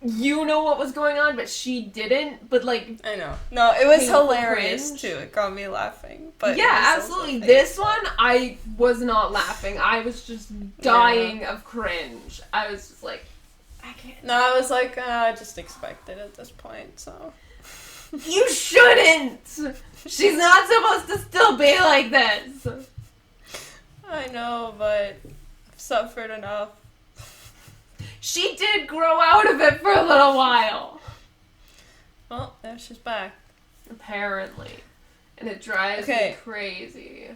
you know what was going on, but she didn't. But, like... I know. No, it was painful hilarious, cringe. too. It got me laughing. But Yeah, it was also absolutely. painful. This one, I was not laughing. I was just dying of cringe. I was just like, I can't. No, I was like, I just expected at this point, so... You shouldn't! She's not supposed to still be like this! I know, but I've suffered enough. She did grow out of it for a little while. Well, now she's back. Apparently. And it drives me crazy.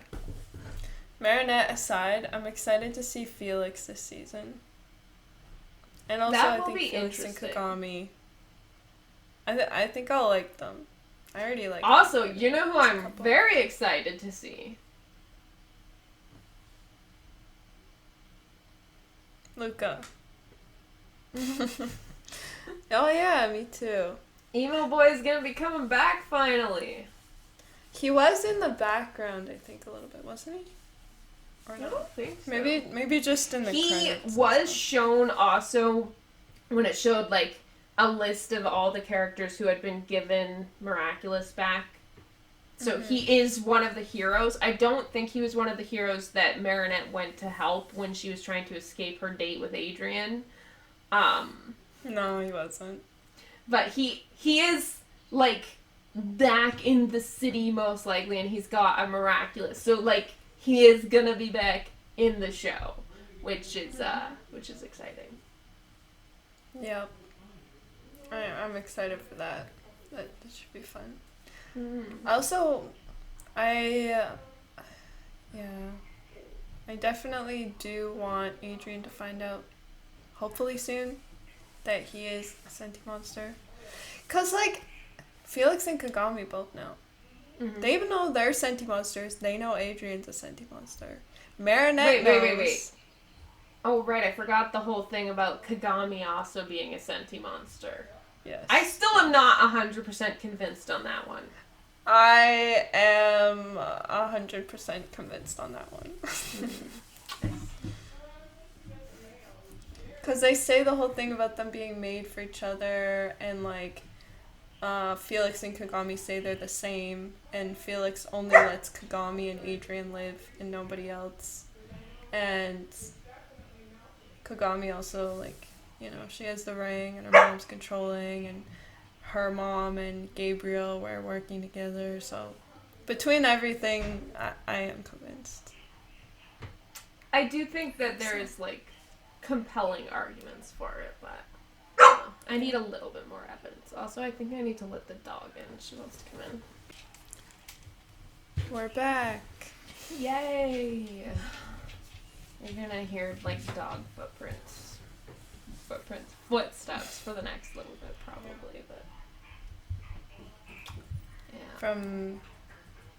Marinette aside, I'm excited to see Felix this season. And also, That I will think be Felix and interesting. Kagami. I think I'll like them. I already like Also, them. you know who I'm very excited to see? Luca. Oh yeah, me too. Emo Boy's gonna be coming back finally. He was in the background, I think, a little bit, wasn't he? Or I no? don't think so. Maybe just in the credits. He was shown also when it showed like a list of all the characters who had been given Miraculous back. So he is one of the heroes. I don't think he was one of the heroes that Marinette went to help when she was trying to escape her date with Adrian. No, he wasn't. But he is like back in the city most likely, and he's got a Miraculous. So like he is gonna be back in the show, which is exciting. Yep. I'm excited for that. That should be fun. Also, I definitely do want Adrian to find out, hopefully soon, that he is a sentient monster. Cause like, Felix and Kagami both know. They even know they're sentient monsters. They know Adrian's a sentient monster. Marinette knows. Wait. Oh, right, I forgot the whole thing about Kagami also being a sentient monster. Yes. I still am not 100% convinced on that one. I am 100% convinced on that one. Because they say the whole thing about them being made for each other, and like, Felix and Kagami say they're the same, and Felix only lets Kagami and Adrian live and nobody else. And Kagami also, like, you know, she has the ring and her mom's controlling, and her mom and Gabriel were working together, so between everything, I am convinced. I do think that there is, like, compelling arguments for it, but I don't know. I need a little bit more evidence. Also, I think I need to let the dog in. She wants to come in. We're back. Yay! You're gonna hear, like, dog footsteps for the next little bit, probably, but yeah. From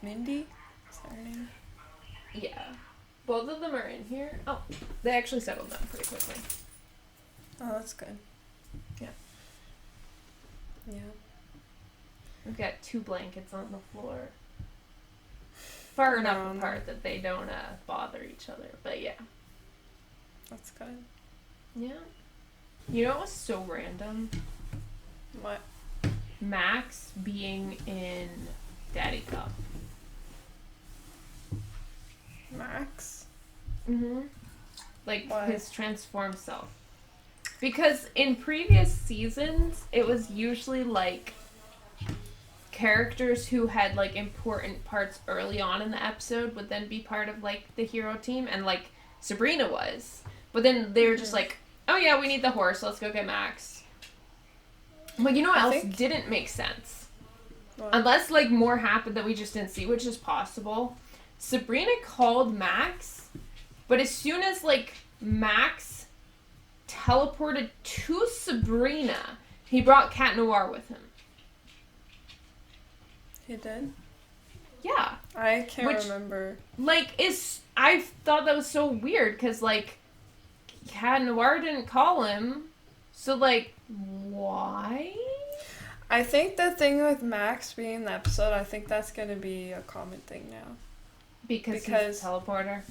Mindy? Is that her name? Yeah. Both of them are in here. Oh, they actually settled down pretty quickly. Oh, that's good. Yeah. Yeah. We've got 2 blankets on the floor. Far enough apart that they don't bother each other, but yeah. That's good. Yeah. You know what was so random? What? Max being in Daddy Cup. Max? Like, Why? his transformed self. Because in previous seasons, it was usually, like, characters who had, like, important parts early on in the episode would then be part of, like, the hero team, and, like, Sabrina was. But then they were just like, oh yeah, we need the horse, let's go get Max. But you know what else didn't make sense? What? Unless, like, more happened that we just didn't see, which is possible. Sabrina called Max, but as soon as, like, Max teleported to Sabrina, he brought Cat Noir with him. He did? Yeah. I can't remember. Like, I thought that was so weird, because, like, Cat Noir didn't call him, so, like, why? I think the thing with Max being in the episode, I think that's going to be a common thing now. Because he's a teleporter?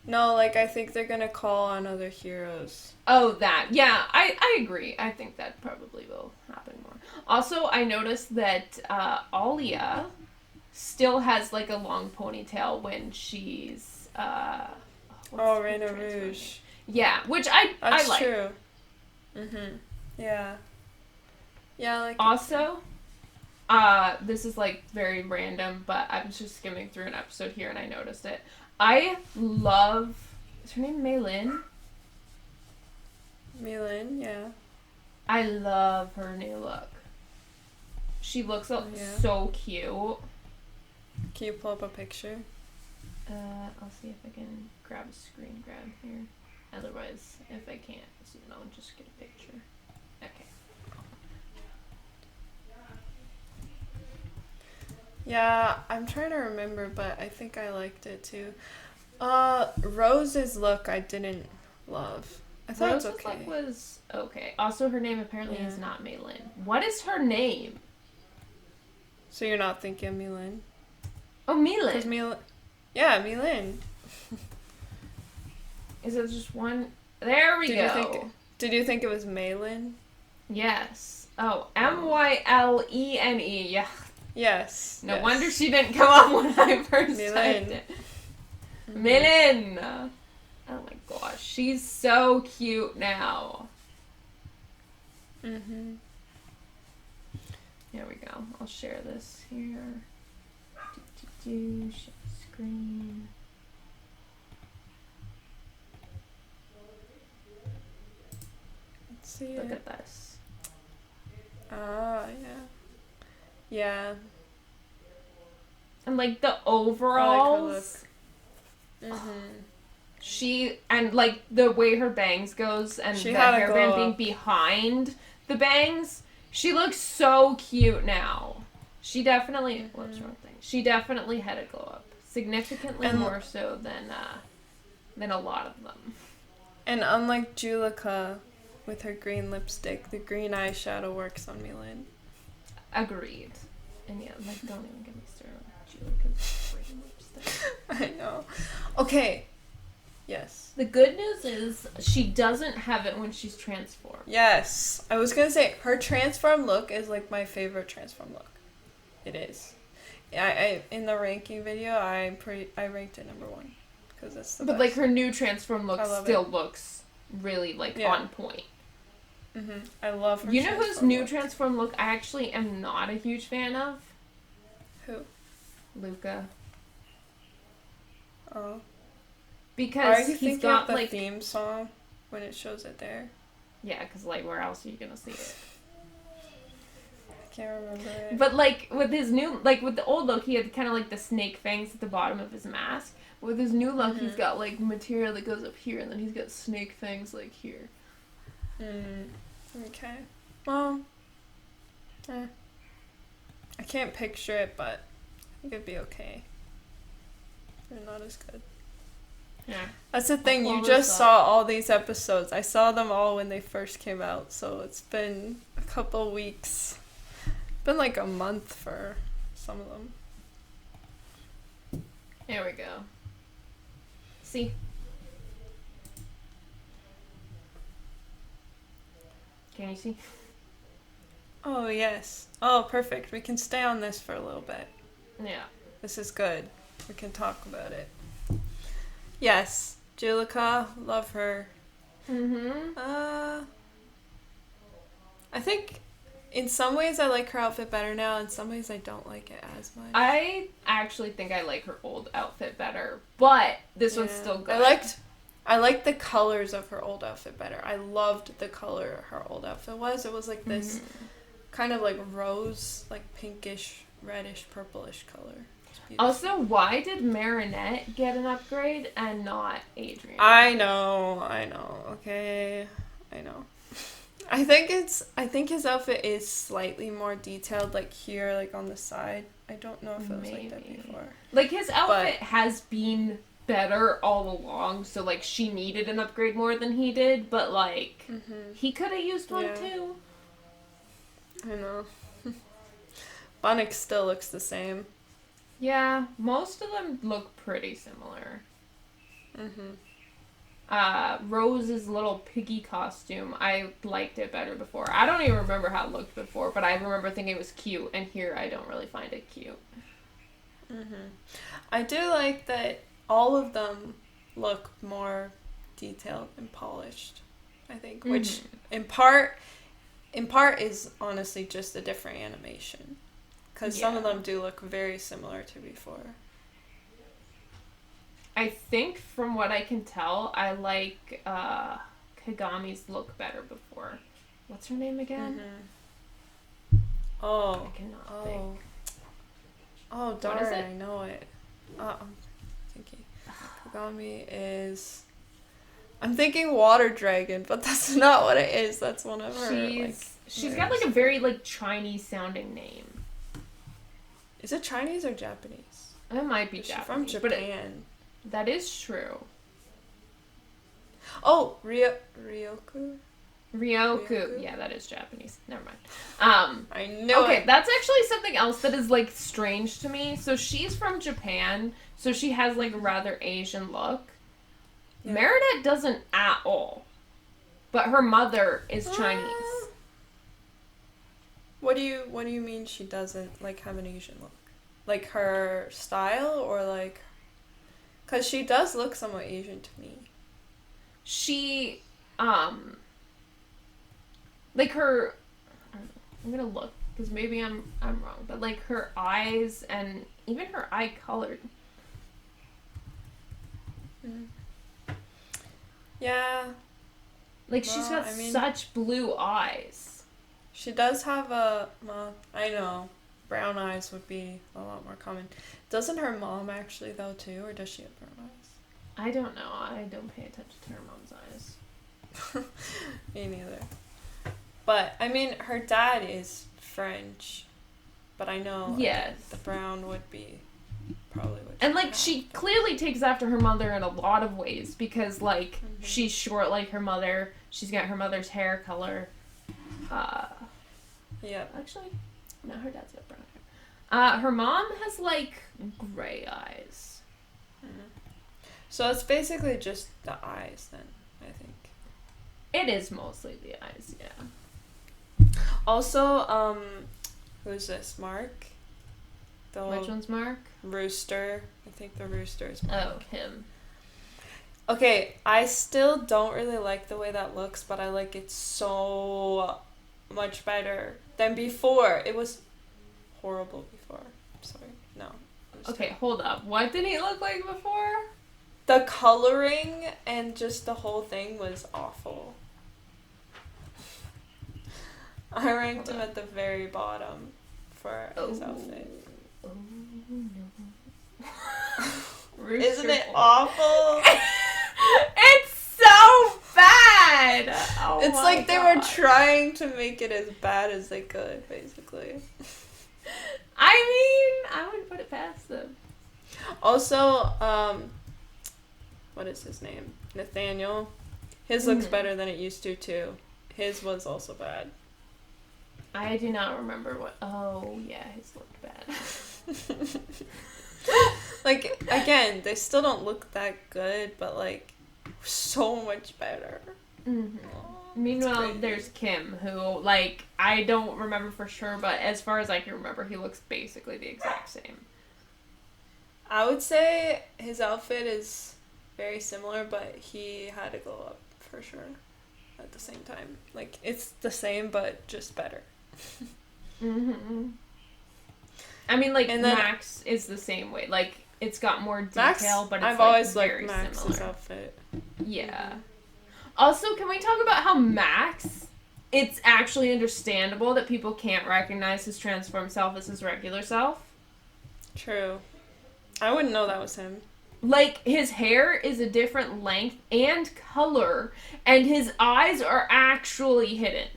No, like I think they're gonna call on other heroes. Oh, that. Yeah, I agree. I think that probably will happen more. Also, I noticed that Alia still has like a long ponytail when she's what's Oh, her Reina transfer name? Rouge. Yeah, which I That's like. true. Mhm. Yeah. Yeah, I like it too. Also, this is like very random, but I was just skimming through an episode here and I noticed it. I love. Is her name Mei Lin? Milan, yeah. I love her new look. She looks Yeah. so cute. Can you pull up a picture? I'll see if I can grab a screen grab here. Otherwise, if I can't, so I'll just get a picture. Okay. Yeah, I'm trying to remember, but I think I liked it too. Rose's look I didn't love. I thought Rose's it was okay. look was okay. Also, her name apparently Yeah. is not Mei Lin. What is her name? So you're not thinking of Milan? Oh, Mei Because Lin. Milan. Yeah, Milan. Is it just one? There we go. Did you think it was Malin? Yes. Oh, Mylene. Yeah. Yes. No yes. wonder she didn't come up when I first Mei typed Lin. it. Mhm. Mei Lin. Oh my gosh, she's so cute now. Mhm. Here we go. I'll share this here. Share screen. Let's see Look it. at this. Ah, yeah. Yeah. And like the I like her overalls. look. Mhm. She and like the way her bangs goes and She the had a hairband glow being up. behind the bangs. She looks so cute now. She definitely whoops, wrong thing. She definitely had a glow up. Significantly And- more so than a lot of them. And unlike Julika with her green lipstick, the green eyeshadow works on Milan. Agreed. And yeah, like don't even get me started on Julika's green lipstick. I know. Okay. Yes. The good news is she doesn't have it when she's transformed. Yes. I was gonna say her transform look is like my favorite transform look. It is. I in the ranking video I ranked it number 1 because it's the But best. like her new transform look I love still it. looks really like Yeah. on point. I love her. You know whose transform new look. transform look I actually am not a huge fan of? Who? Luca. Oh. Because Are you he's thinking got of the like theme song when it shows it there? yeah, because like where else are you gonna see it? I can't remember it. But like with his new like with the old look, he had kind of like the snake fangs at the bottom of his mask. With his new look, he's got like material that goes up here, and then he's got snake fangs like here. Okay. Well, I can't picture it, but I think it'd be okay. They're not as good. Yeah. That's the thing, pull you this just up. saw all these episodes. I saw them all when they first came out, so it's been a couple weeks. Been like a month for some of them. There we go. See? Can you see? Oh, yes. Oh, perfect. We can stay on this for a little bit. Yeah. This is good. We can talk about it. Yes, Julika, love her. Mm-hmm. I think in some ways I like her outfit better now, in some ways I don't like it as much. I actually think I like her old outfit better, but this one's still good. I liked the colors of her old outfit better. I loved the color her old outfit was. It was like this kind of like rose, like pinkish, reddish, purplish color. Also, why did Marinette get an upgrade and not Adrian? I know, okay. I know. I think his outfit is slightly more detailed, like here, like on the side. I don't know if it was like that before. Like, his outfit has been better all along, so, like, she needed an upgrade more than he did, but, like, he could have used one, too. I know. Bonix still looks the same. Yeah, most of them look pretty similar. Rose's little piggy costume, I liked it better before. I don't even remember how it looked before, but I remember thinking it was cute, and here I don't really find it cute. I do like that all of them look more detailed and polished, I think, which in part is honestly just a different animation, because some of them do look very similar to before. I think from what I can tell, I like Kagami's look better before. What's her name again? Oh. I cannot think. Oh, darn, I know it. I'm thinking. Kagami is... I'm thinking Water Dragon, but that's not what it is. That's one of her, She's got, like, a very, like, Chinese-sounding name. Is it Chinese or Japanese? It might be She's Japanese. from Japan. That is true. Oh, Ryoku? Ryoku. Yeah, that is Japanese. Never mind. I know. Okay, that's actually something else that is, like, strange to me. So she's from Japan, so she has, like, a rather Asian look. Yeah. Marinette doesn't at all. But her mother is Chinese. What do you mean she doesn't, like, have an Asian look? Like, her style, or, like... Because she does look somewhat Asian to me. She, like her, I don't know, I'm gonna look, because maybe I'm wrong, but like her eyes and even her eye color. Yeah. Like, she's got such blue eyes. She does have I know, brown eyes would be a lot more common. Doesn't her mom actually, though, too? Or does she have brown eyes? I don't know. I don't pay attention to her mom's eyes. Me neither. But, I mean, her dad is French. But I know the brown would be probably what. And, like, she clearly takes after her mother in a lot of ways. Because, like, she's short like her mother. She's got her mother's hair color. Yeah. Actually, no, her dad's got brown hair. Her mom has, like, gray eyes. So it's basically just the eyes, then, I think. It is mostly the eyes, yeah. Also, who's this? Mark? Which one's Mark? Rooster. I think the rooster is Mark. Oh, him. Okay, I still don't really like the way that looks, but I like it so much better than before. It was horrible before. Sorry. No. Okay, hold up. What did he look like before? The coloring and just the whole thing was awful. I ranked him at the very bottom for his outfit. Oh, no. Isn't it awful? It's so bad! Oh, it's like they were trying to make it as bad as they could, basically. I mean, I wouldn't put it past them. Also, what is his name? Nathaniel. His looks better than it used to, too. His was also bad. I do not remember what... Oh, yeah, his looked bad. Like, again, they still don't look that good, but, like, so much better. Mm-hmm. Meanwhile, there's Kim, who, like, I don't remember for sure, but as far as I can remember, he looks basically the exact same. I would say his outfit is very similar, but he had to glow up, for sure, at the same time. Like, it's the same, but just better. Mm-hmm. I mean, like, Max is the same way. Like, it's got more detail, but it's I've like, always very liked Max's similar. outfit. Yeah. Also, can we talk about how Max, it's actually understandable that people can't recognize his transformed self as his regular self? True. I wouldn't know that was him. Like, his hair is a different length and color, and his eyes are actually hidden.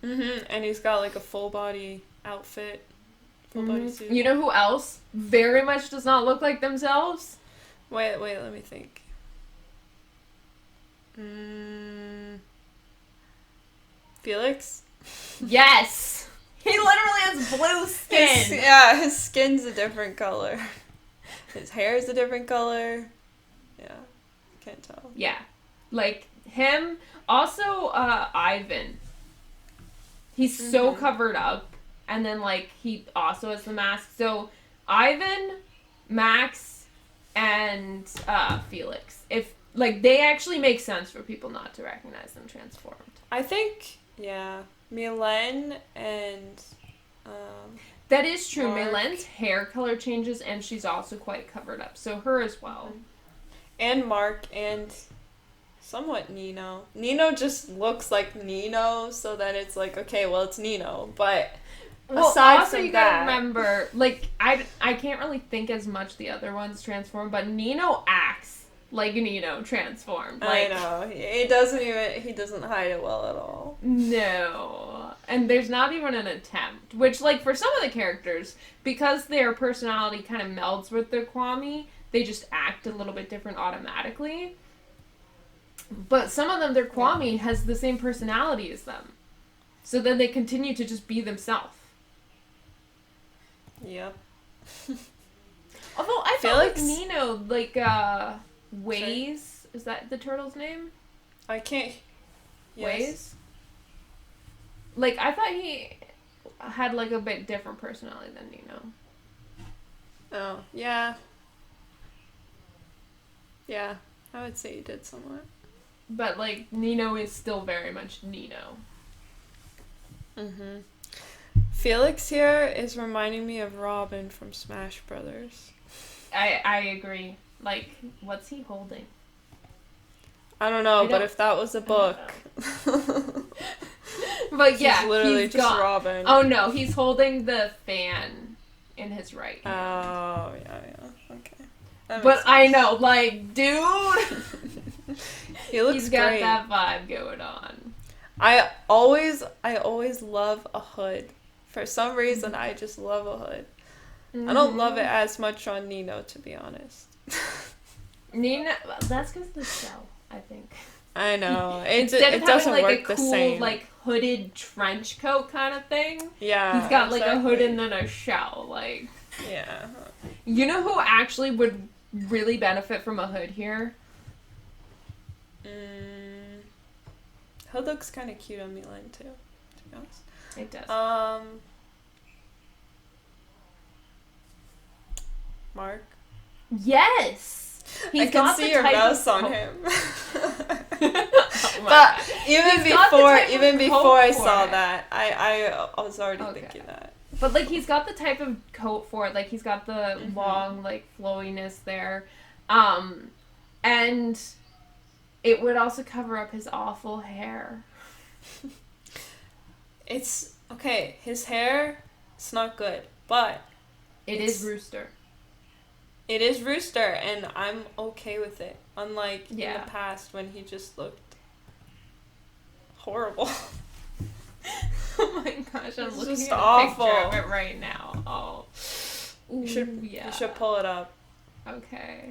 Mm-hmm. And he's got, like, a full body outfit. Full body suit. You know who else very much does not look like themselves? Wait, let me think. Felix? Yes! He literally has blue skin! His skin's a different color. His hair is a different color. Yeah. Can't tell. Yeah. Like, him. Also, Ivan. He's so covered up. And then, like, he also has the mask. So, Ivan, Max, and Felix. If, like, they actually make sense for people not to recognize them transformed. I think, yeah, Milen and That is true. Mark. Milen's hair color changes, and she's also quite covered up. So, her as well. And Mark and somewhat Nino. Nino just looks like Nino, so that it's like, okay, well, it's Nino. But aside also from you that, gotta remember, like, I can't really think as much the other ones transform, but Nino acts like Nino transformed. Like, I know he doesn't hide it well at all. No, and there's not even an attempt. Which, like, for some of the characters, because their personality kind of melds with their Kwami, they just act a little bit different automatically. But some of them, their Kwami has the same personality as them. So then they continue to just be themselves. Yep. Although I Felix? felt like Nino, like, Waze, is that the turtle's name? I can't. Yes. Waze? Like, I thought he had, like, a bit different personality than Nino. Oh, yeah. Yeah, I would say you did somewhat. But, like, Nino is still very much Nino. Mm-hmm. Felix here is reminding me of Robin from Smash Brothers. I agree. Like, what's he holding? I don't know, but if that was a book... But yeah, he's literally just got, Robin. Oh no, he's holding the fan in his right hand. Oh, yeah, okay. But I know, like, dude! He looks He's got great. that vibe going on. I always love a hood. For some reason, I just love a hood. Mm-hmm. I don't love it as much on Nino, to be honest. Nino, that's because of the shell, I think. I know. Instead it of doesn't having, like, work a cool, the same. like, hooded trench coat kind of thing. Yeah. He's got, like, a hood and then a shell, like. Yeah. You know who actually would really benefit from a hood here? Hood looks kind of cute on Milan, too, to be honest. It does. Mark? Yes! I can see your mouse on him. Oh but even before I saw that, I was already thinking that. But, like, he's got the type of coat for it. Like, he's got the long, like, flowiness there. And it would also cover up his awful hair. It's, okay, his hair, it's not good, but... It is Rooster. It is Rooster, and I'm okay with it. Unlike in the past when he just looked horrible. Oh my gosh, I'm looking just at a picture of it right now. Oh. Ooh, you should pull it up. Okay.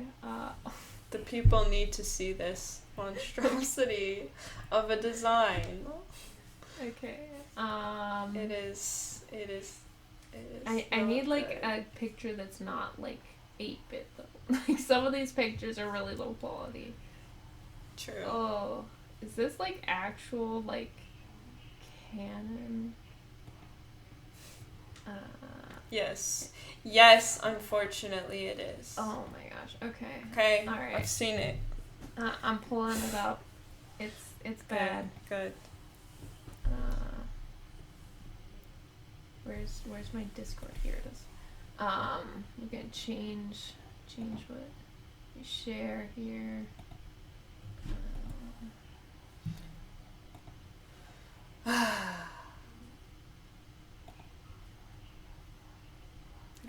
The people need to see this monstrosity of a design. Okay. It is I need, like, a picture that's not, like, 8-bit, though. Like, some of these pictures are really low quality. True. Oh. Is this, like, actual, like, canon? Yes. Yes, unfortunately it is. Oh my gosh. Okay. Okay. All right. I've seen it. I'm pulling it up. It's bad. Good. Where's my Discord? Here it is. We're gonna change what we share here.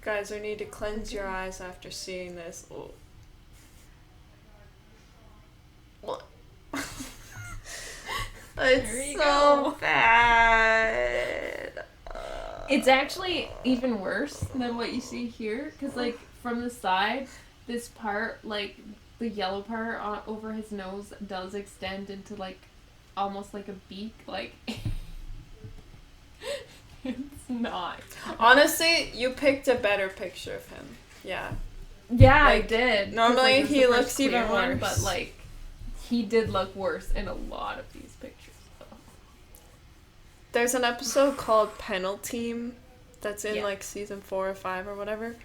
Guys, we need to cleanse your eyes after seeing this. Oh. What? It's so bad. It's actually even worse than what you see here, because, like, from the side, this part, like, the yellow part over his nose does extend into, like, almost like a beak, like... It's not. Honestly, you picked a better picture of him. Yeah. Yeah, Like, I did. 'Cause, normally like, it was he the first looks even clear one, worse. but like he did look worse in a lot of these pictures. Though. There's an episode called Penalty that's in Yeah. like season 4 or 5 or whatever.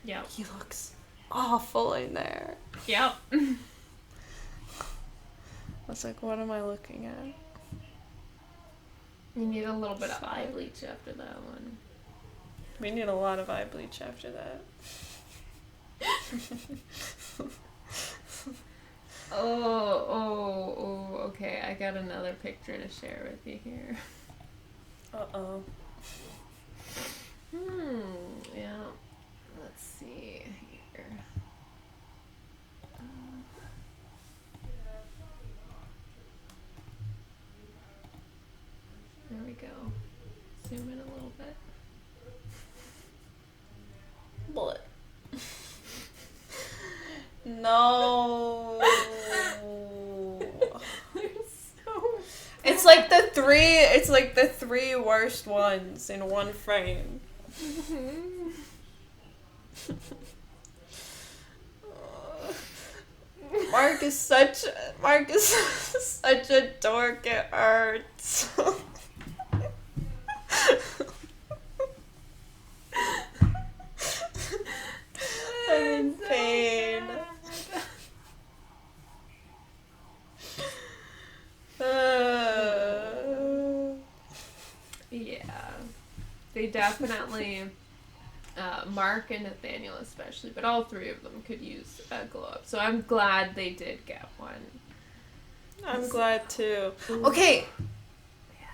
Yeah. He looks awful in there. Yep. I was like, what am I looking at? You need a little bit of eye bleach after that one. We need a lot of eye bleach after that. Oh, okay. I got another picture to share with you here. Uh-oh. Yeah. Let's see here. There we go. Zoom in a little bit. Bullet. No. It's like the three worst ones in one frame. Mark is such a dork, it hurts. I'm in pain. Yeah. They definitely, Mark and Nathaniel especially, but all three of them could use a glow up. So I'm glad they did get one. I'm glad too. Okay.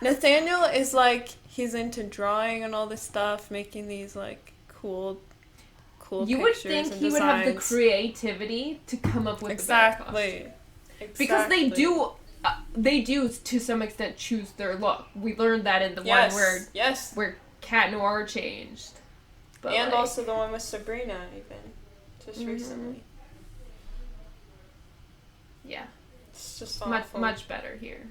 Nathaniel is like, he's into drawing and all this stuff, making these like cool You would pictures think and he would have the designs. creativity to come up with the better costume. Exactly. Because they do to some extent choose their look. We learned that in the one where Cat Noir changed. But and like, also the one with Sabrina even just recently. Yeah. It's just awful. Much better here.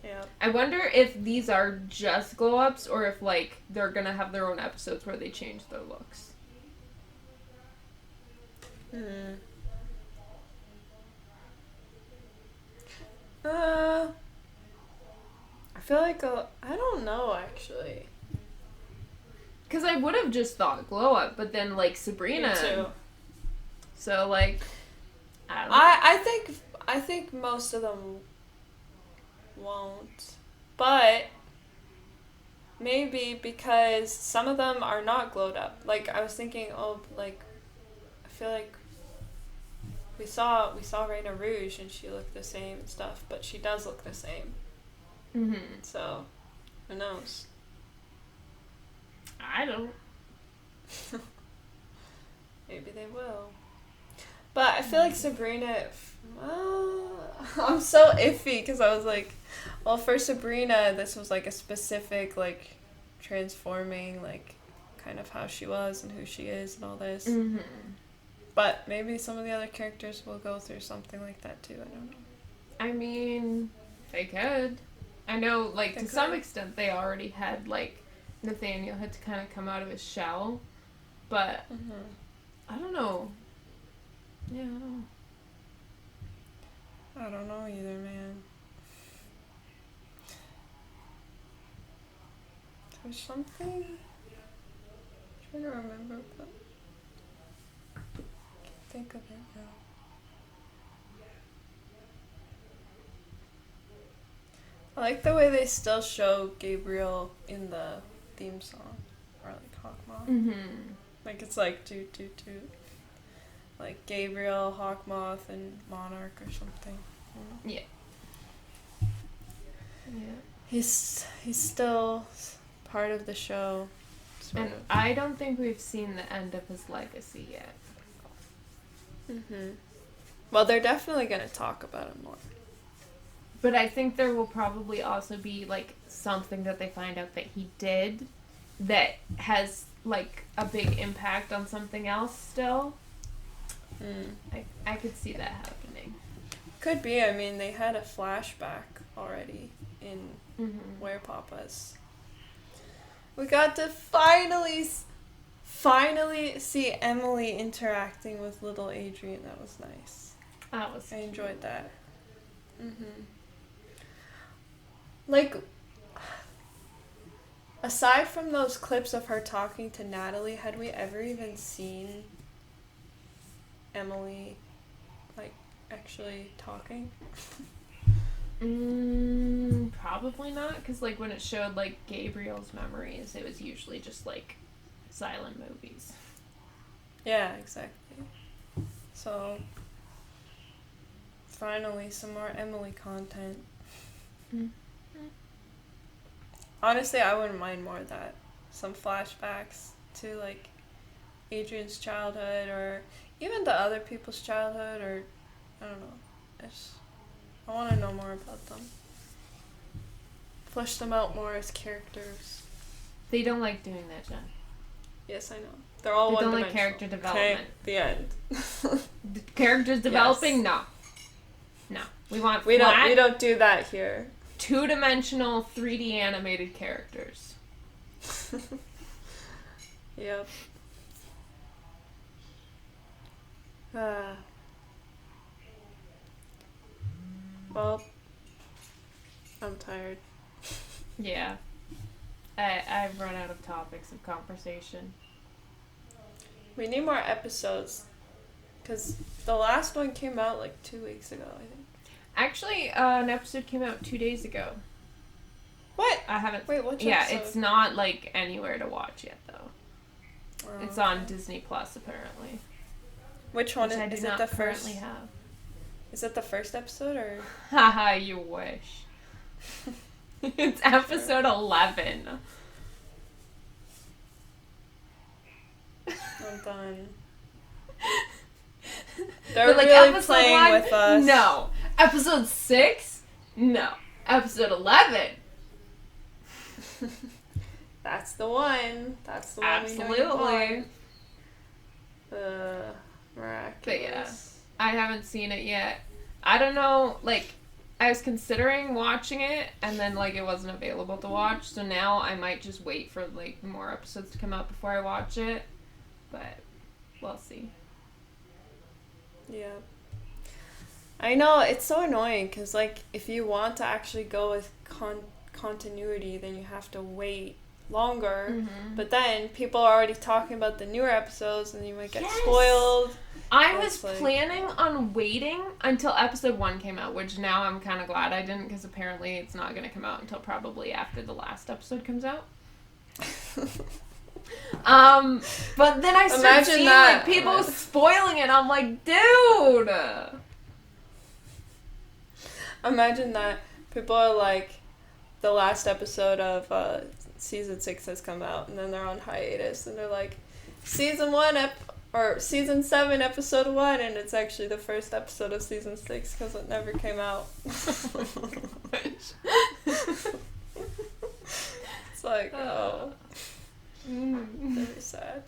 Yeah. I wonder if these are just glow ups or if like they're gonna have their own episodes where they change their looks. I feel like I don't know actually. Because I would have just thought glow up, but then like Sabrina. Me too. So like, I don't know. I think most of them won't, but maybe because some of them are not glowed up. Like I was thinking, I feel like we saw Reina Rouge and she looked the same and stuff, but she does look the same. Mm-hmm. So, who knows? I don't. Maybe they will. But I feel like Sabrina, I'm so iffy because I was like, well, for Sabrina, this was like a specific, like, transforming, like, kind of how she was and who she is and all this. Mm-hmm. But maybe some of the other characters will go through something like that too. I don't know. I mean, they could. I know, like, to some extent, they already had, like, Nathaniel had to kind of come out of his shell. But, I don't know. Yeah, I don't know. I don't know either, man. There's something. I'm trying to remember, but I can't think of it now. I like the way they still show Gabriel in the theme song, or like Hawkmoth. Mm-hmm. Like it's like toot toot toot. Like Gabriel, Hawkmoth, and Monarch or something. Yeah. Yeah. He's still part of the show. And I don't think we've seen the end of his legacy yet. Well, they're definitely gonna talk about it more. But I think there will probably also be, like, something that they find out that he did that has, like, a big impact on something else still. I could see that happening. Could be. I mean, they had a flashback already in Where Papa's. We got to finally see Emily interacting with little Adrian. That was nice. That was I enjoyed that. Like, aside from those clips of her talking to Natalie, had we ever even seen Emily, like, actually talking? Probably not, because, like, when it showed, like, Gabriel's memories, it was usually just, like, silent movies. Yeah, exactly. So, finally, some more Emily content. Honestly, I wouldn't mind more of that. Some flashbacks to, like, Adrian's childhood, or even the other people's childhood, or, I don't know. I want to know more about them. Flesh them out more as characters. They don't like doing that, Jen. Yes, I know. They're all they don't one-dimensional. like character development. Okay, the end. The characters developing? Yes. No. We want We flat, don't do that here. two-dimensional, 3D animated characters. Yep. Well, I'm tired. Yeah. I've run out of topics of conversation. We need more episodes. Because the last one came out like 2 weeks ago, I think. Actually, an episode came out 2 days ago. What? I haven't... Wait, which Yeah, episode? it's not, like, anywhere to watch yet, though. Oh, It's on Disney Plus, apparently. Which one Which I do is it? not The currently first? have. Is it the first episode or? Haha, you wish. It's episode 11. I'm done. They're But, like, really episode playing 1? with us. No. Episode 6? No. Episode 11? That's the one. That's the one. Absolutely. Miraculous. But yeah, I haven't seen it yet. I don't know, like, I was considering watching it, and then, like, it wasn't available to watch, so now I might just wait for, like, more episodes to come out before I watch it, but we'll see. Yeah. I know, it's so annoying, because, like, if you want to actually go with continuity, then you have to wait longer, but then people are already talking about the newer episodes, and you might get spoiled. I was planning on waiting until episode 1 came out, which now I'm kind of glad I didn't, because apparently it's not going to come out until probably after the last episode comes out. But then I started seeing, like, people spoiling it. I'm like, dude! Imagine that. People are like, the last episode of season 6 has come out, and then they're on hiatus, and they're like, season 7, episode 1, and it's actually the first episode of season 6 because it never came out. It's like, oh. Very sad.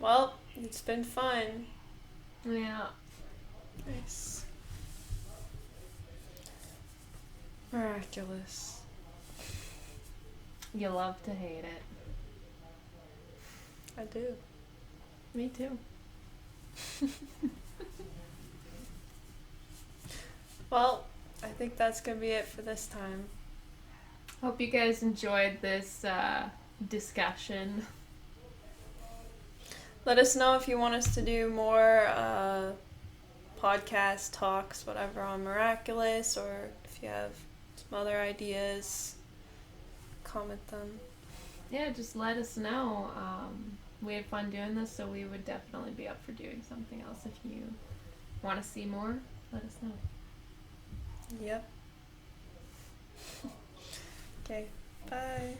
Well, it's been fun. Yeah. Nice. Miraculous. You love to hate it. I do. Me too. Well, I think that's going to be it for this time. Hope you guys enjoyed this discussion. Let us know if you want us to do more podcast talks, whatever, on Miraculous, or if you have some other ideas, comment them. Yeah, just let us know. We had fun doing this, so we would definitely be up for doing something else. If you want to see more, let us know. Yep. Okay, bye.